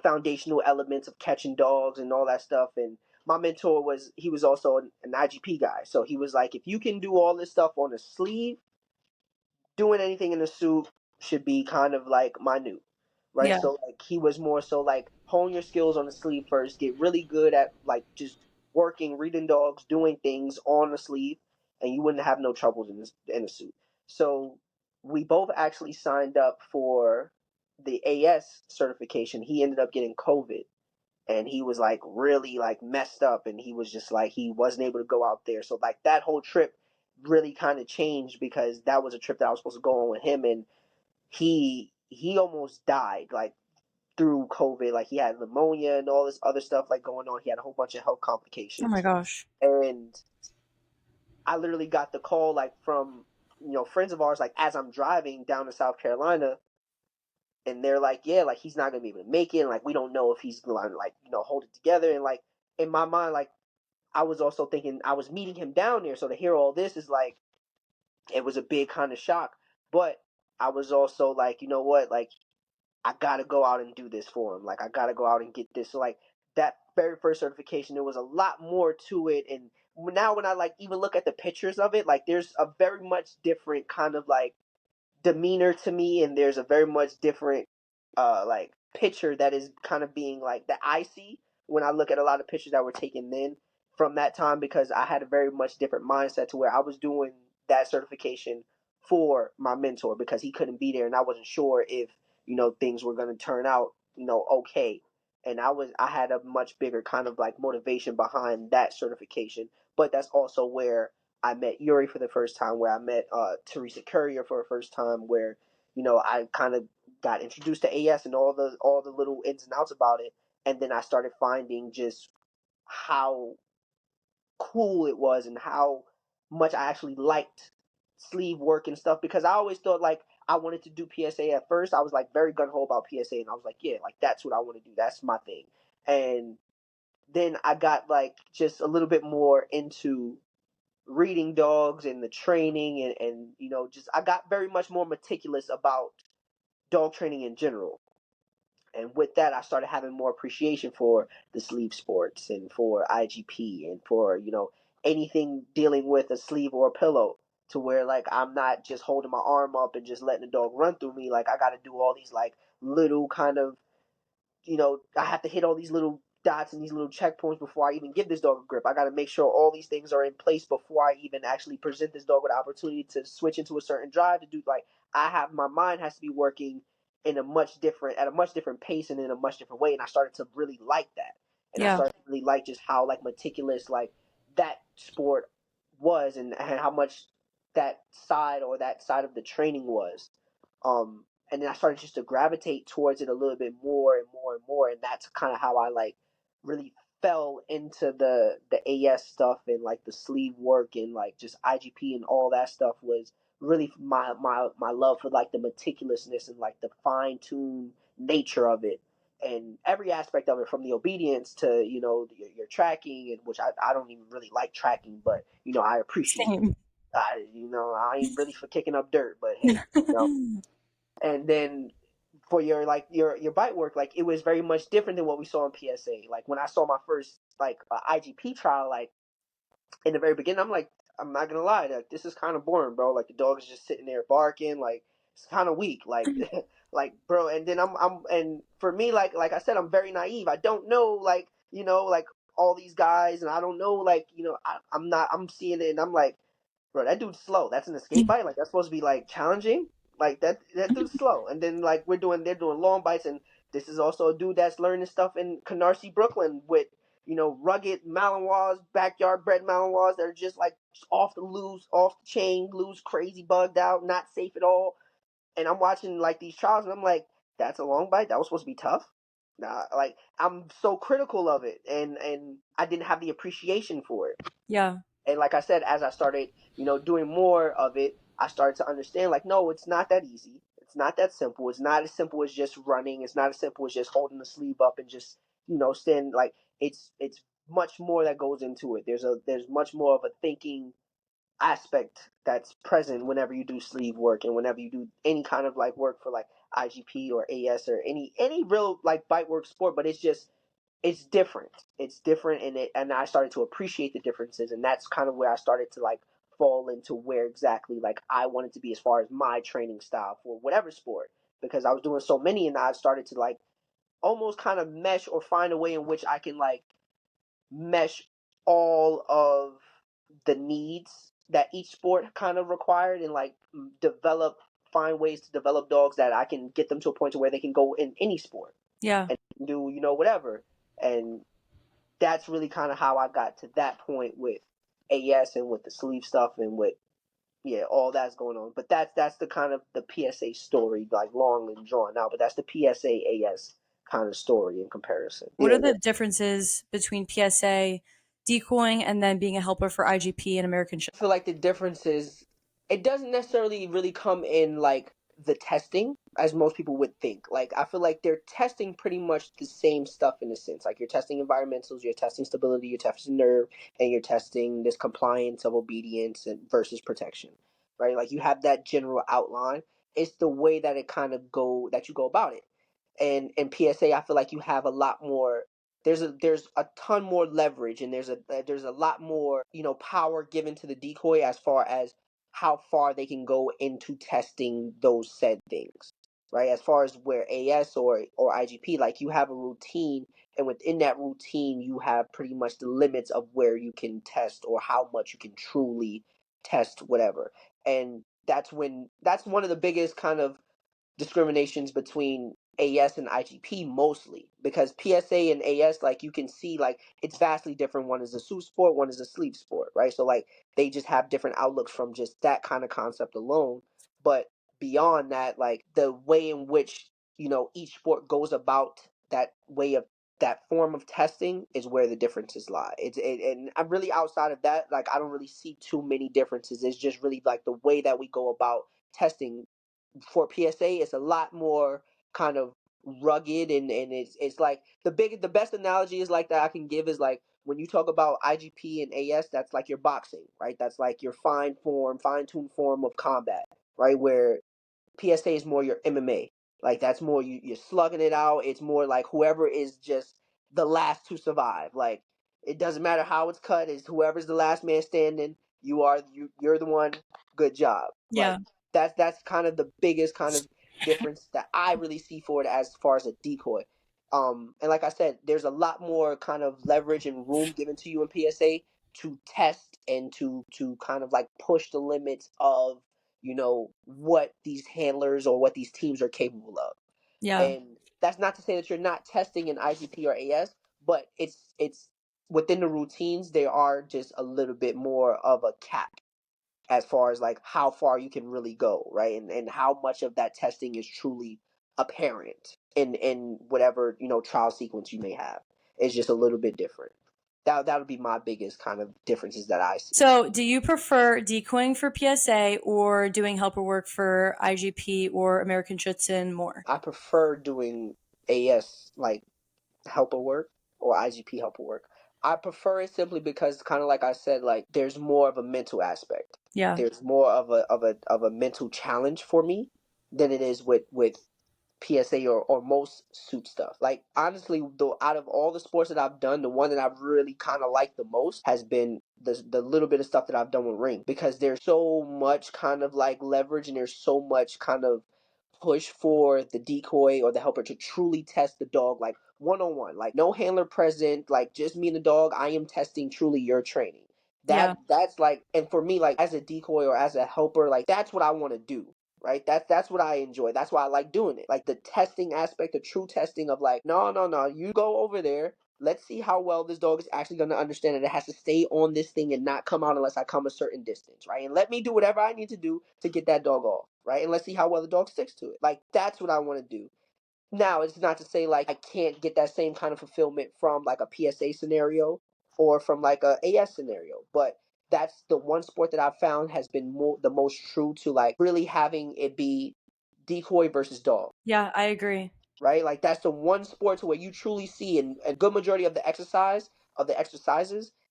foundational elements of catching dogs and all that stuff. And my mentor was, he was also an IGP guy, so he was like, if you can do all this stuff on a sleeve, doing anything in the suit should be kind of like minute, right? Yeah. So like he was more so like hone your skills on the sleeve first, get really good at like just working, reading dogs, doing things on the sleeve, and you wouldn't have no troubles in the suit. So we both actually signed up for the AS certification. He ended up getting COVID, and he was like really like messed up, and he was just like he wasn't able to go out there. So like that whole trip really kind of changed because that was a trip that I was supposed to go on with him, and he almost died like through COVID. Like he had pneumonia and all this other stuff like going on. He had a whole bunch of health Oh my complications, gosh. and I literally got the call like from friends of ours, like as I'm driving down to South Carolina, and they're like, yeah, like he's not gonna be able to make it, and like we don't know if he's gonna like hold it together. And like in my mind, like I was also thinking I was meeting him down there, so to hear all this is like it was a big kind of shock. But I was also like, you know what, like I gotta go out and do this for him. Like I gotta go out and get this. So like that very first certification, there was a lot more to it. And now when I like even look at the pictures of it, like there's a very much different kind of like demeanor to me, and there's a very much different like picture that is kind of being like that I see when I look at a lot of pictures that were taken then from that time, because I had a very much different mindset to where I was doing that certification for my mentor because he couldn't be there, and I wasn't sure if things were going to turn out okay. And I had a much bigger kind of like motivation behind that certification. But that's also where I met Yuri for the first time, where I met Teresa Courier for the first time, where I kind of got introduced to AS and all the little ins and outs about it, and then I started finding just how cool it was and how much I actually liked sleeve work and stuff, because I always thought like I wanted to do PSA at first. I was like very gun ho about PSA, and I was like, yeah, like that's what I want to do. That's my thing. And then I got like just a little bit more into reading dogs and the training, and just I got very much more meticulous about dog training in general. And with that, I started having more appreciation for the sleeve sports and for IGP and for anything dealing with a sleeve or a pillow, to where like I'm not just holding my arm up and just letting the dog run through me. Like I got to do all these like little kind of I have to hit all these little dots and these little checkpoints before I even give this dog a grip. I got to make sure all these things are in place before I even actually present this dog with the opportunity to switch into a certain drive to do. Like I have, my mind has to be working in a much different, at a much different pace and in a much different way. And I started to really like that. And I Yeah. started to really like just how like meticulous like that sport was, and how much that side of the training was. And then I started just to gravitate towards it a little bit more and more and more, and that's kind of how I like really fell into the AS stuff and like the sleeve work and like just IGP and all that stuff was really my love for like the meticulousness and like the fine tuned nature of it, and every aspect of it, from the obedience to your tracking, and which I don't even really like tracking, but I appreciate it. Same. I ain't really for kicking up dirt, but hey, and then for your like your bite work, like it was very much different than what we saw in PSA. Like when I saw my first like IGP trial, like in the very beginning, I'm like, I'm not gonna lie, like this is kind of boring, bro. Like the dog is just sitting there barking, like it's kind of weak, like like bro. And then and for me, like I said, I'm very naive. I don't know, like like all these guys, and I don't know, like I'm seeing it, and I'm like, bro, that dude's slow. That's an escape bite. Like that's supposed to be like challenging. Like that dude's slow. And then like they're doing long bites, and this is also a dude that's learning stuff in Canarsie, Brooklyn, with rugged Malinois, backyard bred Malinois that are just like off the loose, off the chain, loose, crazy, bugged out, not safe at all. And I'm watching like these trials, and I'm like, that's a long bite. That was supposed to be tough. Nah, like I'm so critical of it, and I didn't have the appreciation for it. Yeah. And like I said, as I started, doing more of it, I started to understand, like, no, it's not that easy. It's not that simple. It's not as simple as just running. It's not as simple as just holding the sleeve up and just, stand. Like it's much more that goes into it. There's much more of a thinking aspect that's present whenever you do sleeve work, and whenever you do any kind of like work for like IGP or AS or any real like bite work sport. But it's different. It's different, and I started to appreciate the differences, and that's kind of where I started to like fall into where exactly like I wanted to be as far as my training style for whatever sport, because I was doing so many, and I started to like almost kind of mesh or find a way in which I can like mesh all of the needs that each sport kind of required, and like find ways to develop dogs that I can get them to a point to where they can go in any sport Yeah. and do whatever. And that's really kind of how I got to that point with AS and with the sleeve stuff and with all that's going on. But that's the kind of the PSA story, like long and drawn out. But that's the PSA AS kind of story in comparison. What are the differences between PSA decoying and then being a helper for IGP and American I feel like the difference is it doesn't necessarily really come in like the testing as most people would think. Like I feel like they're testing pretty much the same stuff in a sense. Like you're testing environmentals, you're testing stability, you're testing nerve, and you're testing this compliance of obedience and versus protection. Right? Like you have that general outline. It's the way that you go about it. And in PSA, I feel like you have a lot more. There's a ton more leverage, and there's a lot more power given to the decoy as far as how far they can go into testing those said things, right? As far as where AS or IGP, like you have a routine, and within that routine you have pretty much the limits of where you can test or how much you can truly test whatever. And that's one of the biggest kind of discriminations between AS and IGP, mostly because PSA and AS, like you can see, like it's vastly different. One is a suit sport, one is a sleeve sport, right? So like they just have different outlooks from just that kind of concept alone. But beyond that, like the way in which each sport goes about that way of that form of testing is where the differences lie. And I'm really outside of that. Like I don't really see too many differences. It's just really like the way that we go about testing for PSA. It's a lot more kind of rugged, and it's like the best analogy is like that I can give is like when you talk about IGP and AS, that's like your boxing, right? That's like your fine tuned form of combat, right? Where PSA is more your MMA. Like that's more you're slugging it out. It's more like whoever is just the last to survive. Like it doesn't matter how it's cut. It's whoever's the last man standing. You're the one. Good job. Yeah. Like that's kind of the biggest kind of difference that I really see for it as far as a decoy. And like I said, there's a lot more kind of leverage and room given to you in PSA to test and to kind of like push the limits of what these handlers or what these teams are capable of. Yeah. And that's not to say that you're not testing in IGP or AS, but it's within the routines there are just a little bit more of a cap as far as like how far you can really go, right? And how much of that testing is truly apparent in whatever trial sequence you may have. It's just a little bit different. That would be my biggest kind of differences that I see. So, do you prefer decoying for PSA or doing helper work for IGP or American Schutzhund more? I prefer doing AS like helper work or IGP helper work. I prefer it simply because, kind of like I said, like there's more of a mental aspect. Yeah. There's more of a mental challenge for me than it is with PSA or most suit stuff. Like honestly, though, out of all the sports that I've done, the one that I've really kind of liked the most has been the little bit of stuff that I've done with ring, because there's so much kind of like leverage and there's so much kind of push for the decoy or the helper to truly test the dog, like one on one, like no handler present, like just me and the dog. I am testing truly your training. Yeah. That's like, and for me, like as a decoy or as a helper, like that's what I want to do, right? That's what I enjoy. That's why I like doing it. Like the testing aspect, the true testing of like, no, no, no, you go over there. Let's see how well this dog is actually going to understand that it has to stay on this thing and not come out unless I come a certain distance, right? And let me do whatever I need to do to get that dog off, right? And let's see how well the dog sticks to it. Like that's what I want to do. Now, it's not to say like I can't get that same kind of fulfillment from like a PSA scenario or from like a AS scenario, but that's the one sport that I've found has been the most true to like really having it be decoy versus dog, Yeah, I agree. right? Like that's the one sport to where you truly see in a good majority of the exercises,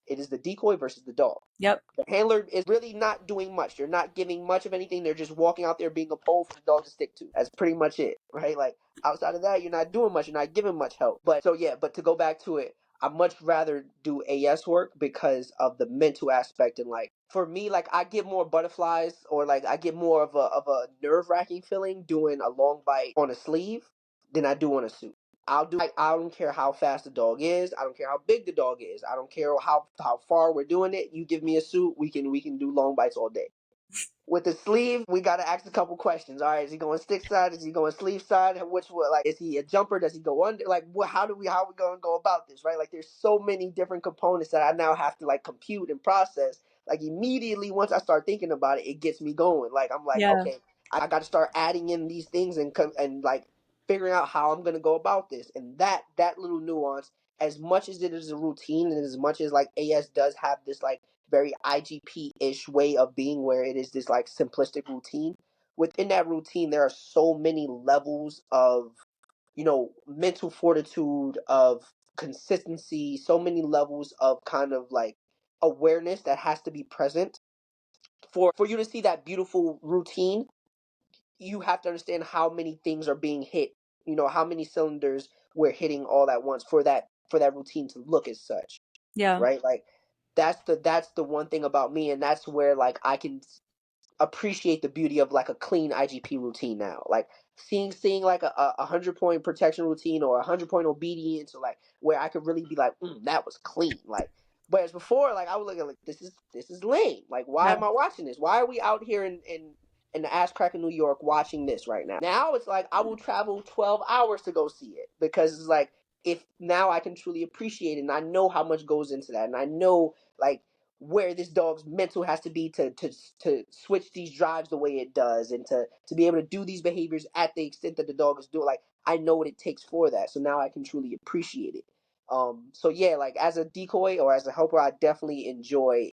it is the decoy versus the dog. Yep. The handler is really not doing much. They're not giving much of anything. They're just walking out there being a pole for the dog to stick to. That's pretty much it, right? Like outside of that, you're not doing much. You're not giving much help. But so yeah, but to go back to it, I much rather do AS work because of the mental aspect. And like for me, like I get more butterflies, or like I get more of a nerve wracking feeling doing a long bite on a sleeve than I do on a suit. I don't care how fast the dog is. I don't care how big the dog is. I don't care how far we're doing it. You give me a suit, we can do long bites all day. With the sleeve, we gotta ask a couple questions. All right, is he going stick side? Is he going sleeve side? Which one? Like, is he a jumper? Does he go under? Like, how are we gonna go about this? Right? Like, there's so many different components that I now have to like compute and process. Like immediately once I start thinking about it, it gets me going. Like I'm like, Yeah. okay, I got to start adding in these things and like figuring out how I'm gonna go about this. And that little nuance, as much as it is a routine, and as much as like AS does have this like very IGP-ish way of being, where it is this like simplistic routine. Within that routine, there are so many levels of, mental fortitude, of consistency, so many levels of kind of like awareness that has to be present for you to see that beautiful routine. You have to understand how many things are being hit, how many cylinders we're hitting all at once for that routine to look as such, Yeah. right? Like that's the one thing about me, and that's where like I can appreciate the beauty of like a clean IGP routine now. Like seeing like a 100-point protection routine or 100-point obedience, or like where I could really be like, that was clean. Like, whereas before, like I would look at like this is lame. Like, why Yeah. am I watching this? Why are we out here in the ass crack of New York watching this right now? Now it's like I will travel 12 hours to go see it, because it's like, if now I can truly appreciate it, and I know how much goes into that, and I know like where this dog's mental has to be to switch these drives the way it does, and to be able to do these behaviors at the extent that the dog is doing. Like I know what it takes for that, so now I can truly appreciate it. So yeah, like as a decoy or as a helper, I definitely enjoy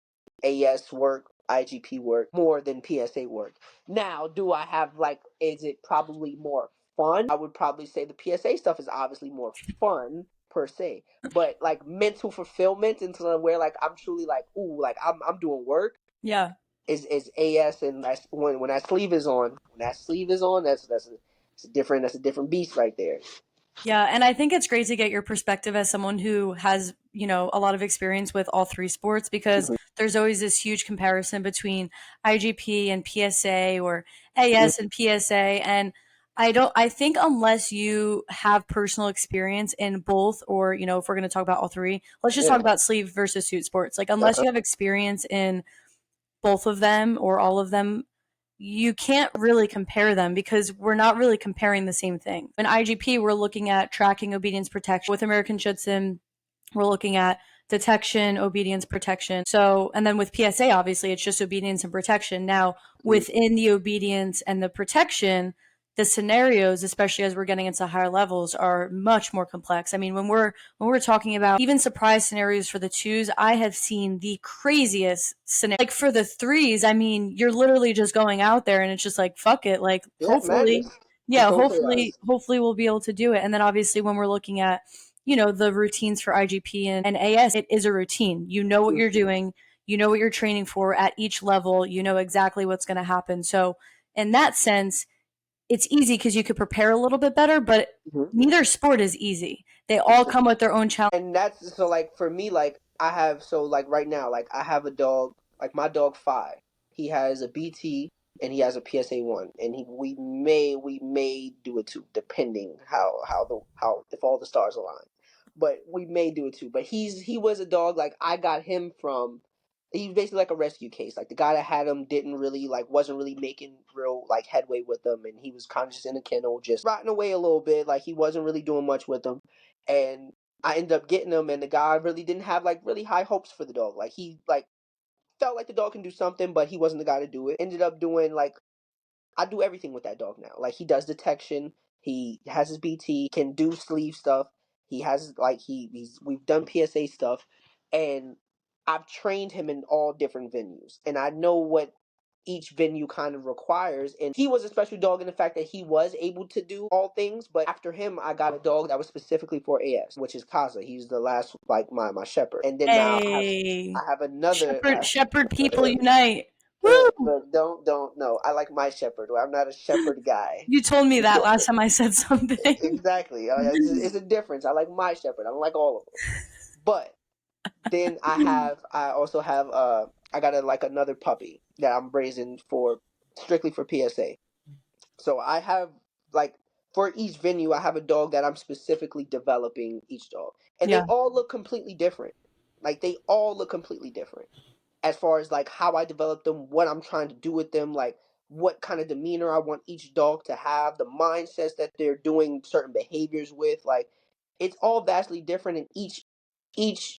AS work, IGP work more than PSA work. Now, do I have like, is it probably more fun? I would probably say the PSA stuff is obviously more fun per se, but like mental fulfillment into where like I'm truly like, ooh, like I'm doing work, Yeah. is AS. And that's when that sleeve is on, that's a different beast right there. Yeah, and I think it's great to get your perspective as someone who has, a lot of experience with all three sports, because Mhm. there's always this huge comparison between IGP and PSA, or Mhm. AS and PSA, and I think unless you have personal experience in both, or, if we're going to talk about all three, let's just talk Yeah. about sleeve versus suit sports. Like, unless Uh-huh. you have experience in both of them or all of them, you can't really compare them, because we're not really comparing the same thing. In IGP, we're looking at tracking, obedience, protection. With American Schutzhund, we're looking at detection, obedience, protection. So, and then with PSA, obviously, it's just obedience and protection. Now, Mhm. within the obedience and the protection, the scenarios, especially as we're getting into higher levels, are much more complex. I mean, when we're talking about even surprise scenarios for the twos, I have seen the craziest scenario. Like for the threes, I mean, you're literally just going out there and it's just like fuck it. Like Yeah, madness. hopefully, yeah, Control chaos. hopefully we'll be able to do it. And then obviously when we're looking at the routines for IGP and AS, it is a routine. You know what you're doing, you know what you're training for at each level, you know exactly what's going to happen. So in that sense, it's easy because you could prepare a little bit better, but Mhm. neither sport is easy. They all come with their own challenge. And that's so like for me, like I have so like right now, like I have a dog, like my dog Fi. He has a BT and he has a PSA 1, and we may do it too, depending how if all the stars align. But we may do it too. But he was a dog like I got him from. He's basically like a rescue case. Like the guy that had him didn't really like wasn't really making real like headway with them, and he was kind of just in a kennel, just rotting away a little bit. Like he wasn't really doing much with them, and I ended up getting him, and the guy really didn't have like really high hopes for the dog. Like he like felt like the dog can do something, but he wasn't the guy to do it. Ended up doing like I do everything with that dog now. Like he does detection, he has his BT, can do sleeve stuff. He has like he's we've done PSA stuff, and I've trained him in all different venues, and I know what each venue kind of requires. And he was a special dog in the fact that he was able to do all things. But after him, I got a dog that was specifically for AS, which is Kaza. He's the last like my shepherd. And then now Hey, I have another. shepherd people unite. Woo! But don't no. I like my shepherd. I'm not a shepherd guy. You told me that last time I said something. Exactly. It's a difference. I like my shepherd. I don't like all of them. But then I also have I got like another puppy that I'm raising for strictly for PSA. So I have like for each venue, I have a dog that I'm specifically developing each dog, and they Yeah, all look completely different. Like they all look completely different as far as like how I develop them, what I'm trying to do with them, like what kind of demeanor I want each dog to have, the mindsets that they're doing certain behaviors with. Like it's all vastly different, and each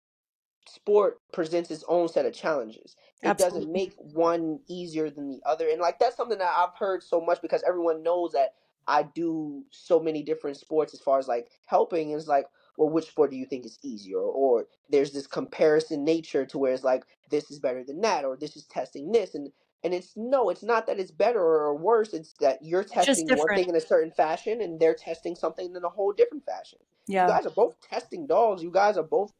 sport presents its own set of challenges. It doesn't absolutely. make one easier than the other. And like that's something that I've heard so much because everyone knows that I do so many different sports as far as like helping. It's like, well, which sport do you think is easier? Or there's this comparison nature to where it's like this is better than that, or this is testing this. And it's no, it's not that it's better or worse. It's that you're It's just testing one different. thing in a certain fashion and they're testing something in a whole different fashion. You Yeah, guys are both testing dogs. You guys are both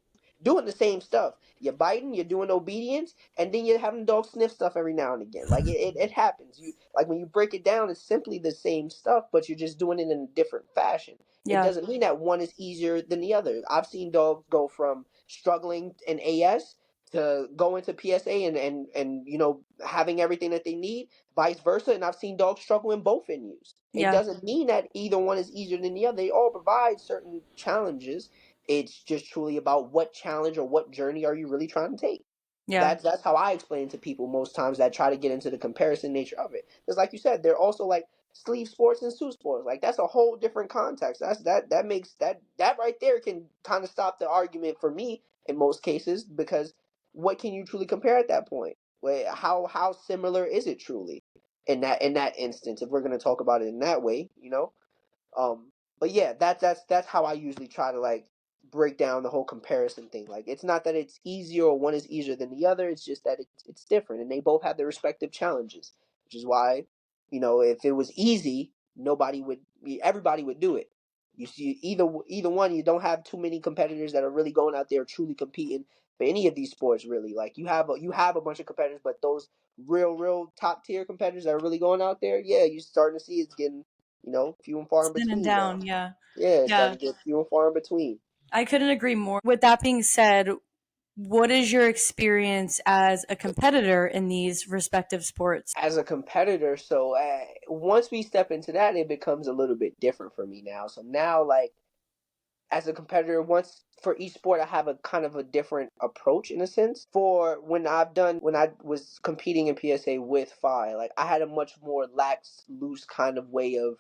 doing the same stuff. You're biting, you're doing obedience, and then you're having dogs sniff stuff every now and again. Like it happens. You like when you break it down, it's simply the same stuff, but you're just doing it in a different fashion. It yeah. doesn't mean that one is easier than the other. I've seen dogs go from struggling in AS to go into PSA and having everything that they need, vice versa. And I've seen dogs struggle in both venues. It Yeah, doesn't mean that either one is easier than the other. They all provide certain challenges. It's just truly about what challenge or what journey are you really trying to take. yeah. That's how I explain to people most times that try to get into the comparison nature of it. Because like you said, they're also like sleeve sports and suit sports. Like that's a whole different context. That makes that right there can kind of stop the argument for me in most cases because what can you truly compare at that point? Wait, how similar is it truly in that instance? If we're gonna talk about it in that way. Um, but yeah, that's how I usually try to like break down the whole comparison thing. Like it's not that it's easier or one is easier than the other. It's just that it's different, and they both have their respective challenges. Which is why, if it was easy, everybody would do it. You see, either one, you don't have too many competitors that are really going out there truly competing for any of these sports. Really, like you have a bunch of competitors, but those real top tier competitors that are really going out there, yeah, you're starting to see it's getting few and far It's in thin and between now. down. Yeah, Yeah, it's yeah. starting to get few and far in between. I couldn't agree more. With that being said, what is your experience as a competitor in these respective sports? As a competitor, so once we step into that, it becomes a little bit different for me now. So now, like as a competitor, once for each sport, I have a kind of a different approach in a sense. For when I was competing in PSA with Phi, like I had a much more lax, loose kind of way of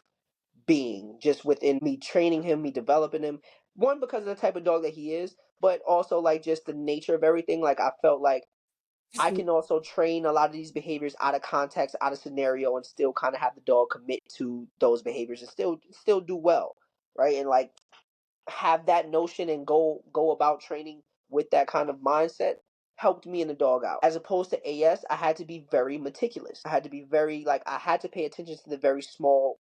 being just within me training him, me developing him. One, because of the type of dog that he is, but also like just the nature of everything. Like I felt like I can also train a lot of these behaviors out of context, out of scenario, and still kind of have the dog commit to those behaviors and still do well, right? And like have that notion and go about training with that kind of mindset helped me in the dog out. As opposed to AS, I had to be very meticulous. I had to be very like I had to pay attention to the very small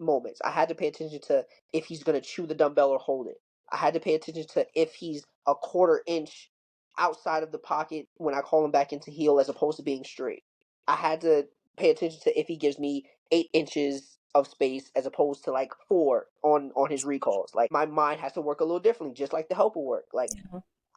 moments. I had to pay attention to if he's going to chew the dumbbell or hold it. I had to pay attention to if he's a quarter inch outside of the pocket when I call him back into heel as opposed to being straight. I had to pay attention to if he gives me 8 inches of space as opposed to like 4 on his recalls. Like my mind has to work a little differently, just like the helper work. Like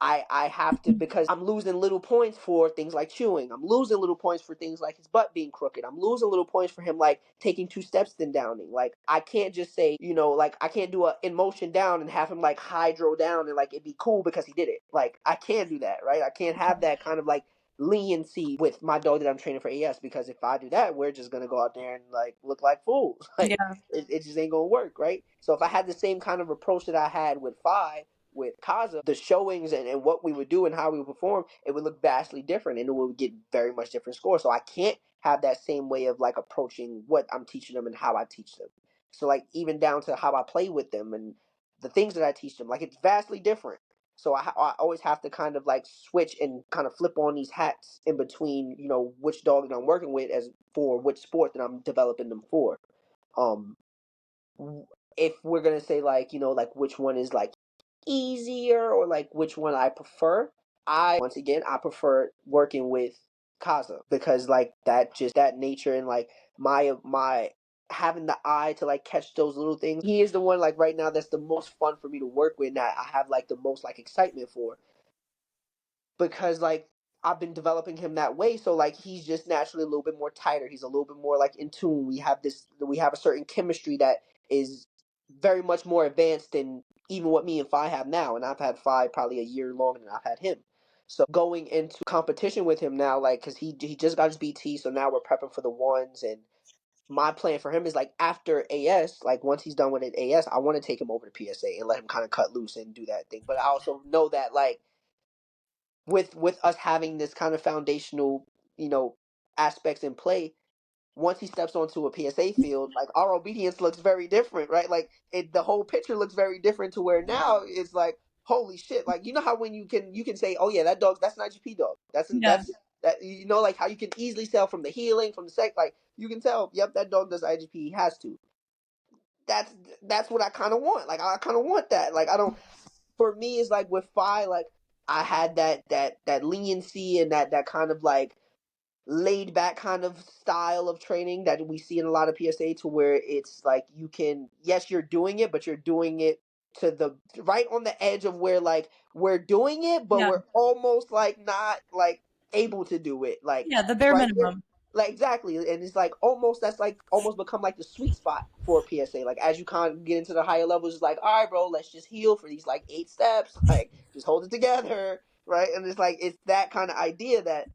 I have to because I'm losing little points for things like chewing. I'm losing little points for things like his butt being crooked. I'm losing little points for him like taking 2 steps then downing. Like I can't just say, like I can't do a in motion down and have him like hydro down and like it'd be cool because he did it. Like I can't do that, right? I can't have that kind of like leniency with my dog that I'm training for AS because if I do that, we're just gonna go out there and like look like fools. Like Yeah. it just ain't gonna work, right? So if I had the same kind of approach that I had with Phi with Kaza, the showings and what we would do and how we would perform, it would look vastly different and it would get very much different scores. So I can't have that same way of like approaching what I'm teaching them and how I teach them. So like even down to how I play with them and the things that I teach them, like it's vastly different. So I always have to kind of like switch and kind of flip on these hats in between, which dog that I'm working with as for which sport that I'm developing them for. Um, if we're gonna say like like which one is like easier or like which one I prefer, I prefer working with Kaza because like that nature and like my having the eye to like catch those little things. He is the one like right now that's the most fun for me to work with, that I have like the most like excitement for because like I've been developing him that way. So like he's just naturally a little bit more tighter. He's a little bit more like in tune. We have a certain chemistry that is very much more advanced than even what me and Phi have now. And I've had Phi probably a year longer than I've had him. So going into competition with him now, like because he just got his BT, so now we're prepping for the ones. And my plan for him is like after AS, like once he's done with it AS, I want to take him over to PSA and let him kind of cut loose and do that thing. But I also know that like with us having this kind of foundational, aspects in play, once he steps onto a PSA field, like our obedience looks very different, right? Like the whole picture looks very different to where now it's like, holy shit! Like how when you can say, oh yeah, that's an IGP dog. Yeah. That's that like how you can easily tell from the healing, from the sex, like you can tell, yep, that dog does IGP. He has to. That's that's what I kind of want. Like I kind of want that. Like I don't. For me, it's like with Phi, like I had that leniency and that kind of like laid back kind of style of training that we see in a lot of PSA to where it's like you can, yes, you're doing it, but you're doing it to the right on the edge of where like we're doing it, but Yeah. we're almost like not like able to do it. Like Yeah. The bare right there. minimum. Like exactly. And it's like almost that's like almost become like the sweet spot for PSA. Like as you kind of get into the higher levels, it's like, all right, bro, let's just heal for these like 8 steps. Like just hold it together. Right. And it's like it's that kind of idea that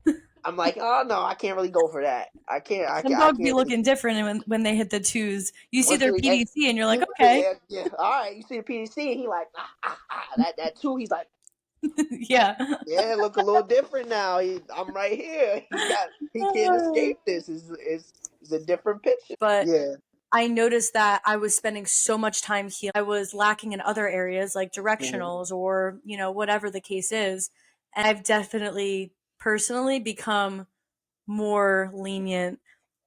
I'm like, oh no, I can't really go for that. I can't. Some I dogs be can't really. looking different when they hit the twos. You see Once their you and PDC and you're like, you okay. yeah, all right. You see the PDC, and he like that too. He's like, Yeah. yeah, look a little different now. I'm right here. He can't escape this. Is a different picture. But Yeah. I noticed that I was spending so much time healing. I was lacking in other areas like Mm-hmm. directionals or, whatever the case is. And I've definitely personally become more lenient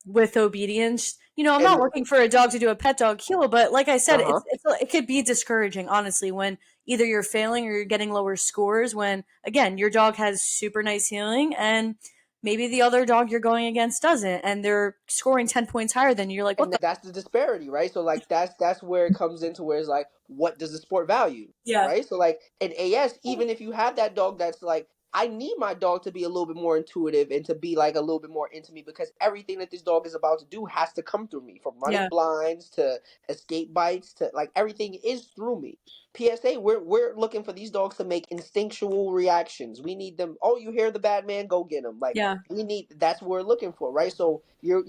with obedience. I'm not And looking for a dog to do a pet dog heel, but like I said, uh huh. it could be discouraging, honestly, when either you're failing or you're getting lower scores. When again, your dog has super nice healing, and maybe the other dog you're going against doesn't, and they're scoring 10 points higher than you. You're like, what And the? that's the disparity, right? So like that's where it comes into where it's like, what does the sport value, Yeah, right? So like in AS, even if you have that dog that's like, I need my dog to be a little bit more intuitive and to be like a little bit more into me because everything that this dog is about to do has to come through me, from running yeah, blinds to escape bites to like everything is through me. PSA, we're looking for these dogs to make instinctual reactions. We need them. Oh, you hear the bad man? Go get him. Like yeah, we need. That's what we're looking for, right? So you're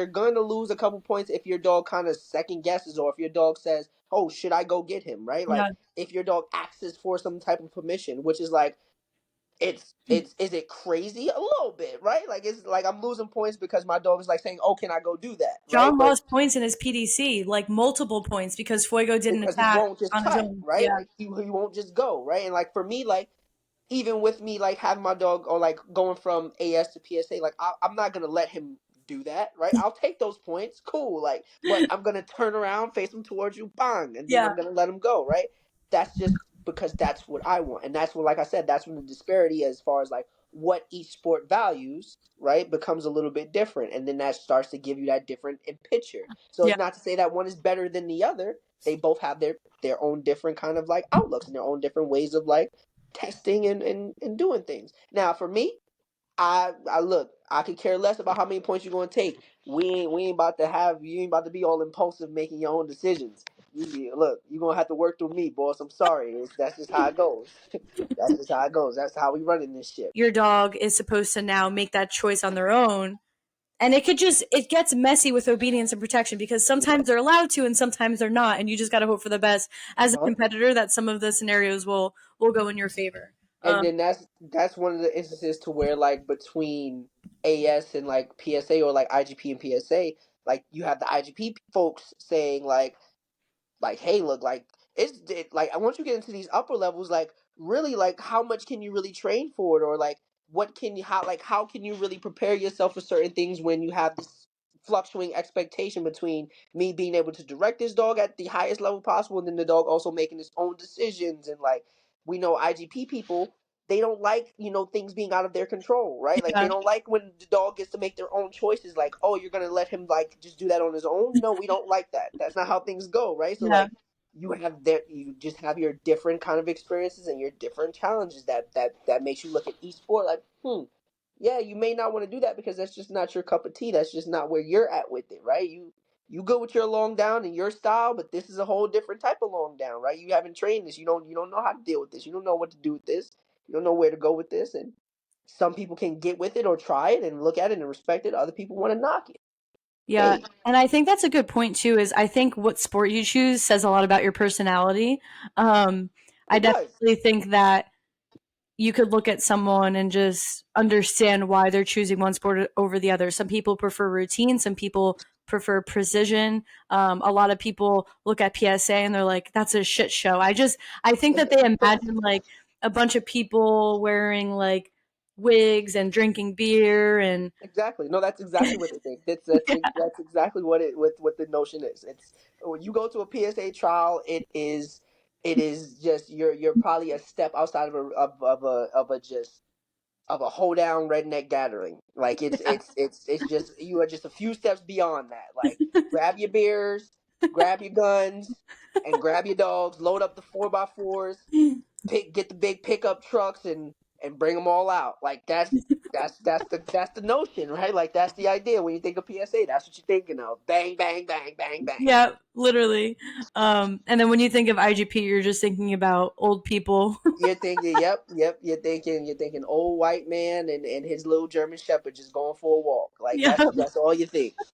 going to lose a couple points if your dog kind of second guesses or if your dog says, "Oh, should I go get him?" Right? Like yeah, if your dog asks for some type of permission, which is like it's is it crazy? A little bit, right? Like it's like I'm losing points because my dog is like saying, "Oh, can I go do that?" Right? John But lost points in his PDC, like multiple points because Fuego didn't because he attack won't just on his cut, own. right? Yeah. Like he won't just go, right? And like for me, like even with me like having my dog or like going from AS to PSA, like I'm not gonna let him do that, right? I'll take those points, cool, like, but I'm gonna turn around, face him towards you, bang, and then Yeah. I'm gonna let him go, right? That's just because that's what I want, and that's what, like I said, that's when the disparity as far as like what each sport values, right, becomes a little bit different, and then that starts to give you that different in picture. So Yeah. it's not to say that one is better than the other. They both have their own different kind of like outlooks and their own different ways of like testing and doing things. Now, for me, I look, I could care less about how many points you're going to take. We ain't about to have you ain't about to be all impulsive making your own decisions. Look, you're gonna have to work through me, boss. I'm sorry. That's just how it goes. That's just how it goes. That's how we running this ship. Your dog is supposed to now make that choice on their own. And it gets messy with obedience and protection because sometimes they're allowed to and sometimes they're not. And you just got to hope for the best as a Uh-huh. competitor that some of the scenarios will go in your favor. And then that's one of the instances to where like between AS and like PSA or like IGP and PSA, like you have the IGP folks saying like hey look like like once you get into these upper levels like really like how much can you really train for it or like what can you how can you really prepare yourself for certain things when you have this fluctuating expectation between me being able to direct this dog at the highest level possible and then the dog also making its own decisions and like we know IGP people they don't like things being out of their control, right? Like they Yeah. don't like when the dog gets to make their own choices like oh you're gonna let him like just do that on his own. No, we don't like that. That's not how things go, right? So Yeah. like you just have your different kind of experiences and your different challenges that makes you look at each sport like yeah, you may not want to do that because that's just not your cup of tea. That's just not where you're at with it, right? You go with your long down and your style, but this is a whole different type of long down, right? You haven't trained this. You don't know how to deal with this. You don't know what to do with this. You don't know where to go with this. And some people can get with it or try it and look at it and respect it. Other people want to knock it. Yeah. Hey, And I think that's a good point too, is I think what sport you choose says a lot about your personality. I it does. definitely think that you could look at someone and just understand why they're choosing one sport over the other. Some people prefer routine, some people prefer precision. A lot of people look at PSA and they're like, "That's a shit show." I think that they imagine like a bunch of people wearing like wigs and drinking beer and Exactly. No, that's exactly what they think. That's exactly what the notion is. It's when you go to a PSA trial, it is just you're probably a step outside of a hoedown redneck gathering. Like it's just you are just a few steps beyond that. Like grab your beers, grab your guns, and grab your dogs. Load up the 4x4s. Get the big pickup trucks and bring them all out. Like that's the notion, right? Like that's the idea when you think of PSA. That's what you're thinking of. Bang bang bang bang bang. yeah, literally. And then when you think of IGP, you're just thinking about old people. You're thinking, yep. You're thinking old white man and his little German Shepherd just going for a walk. Like Yeah. that's all you think.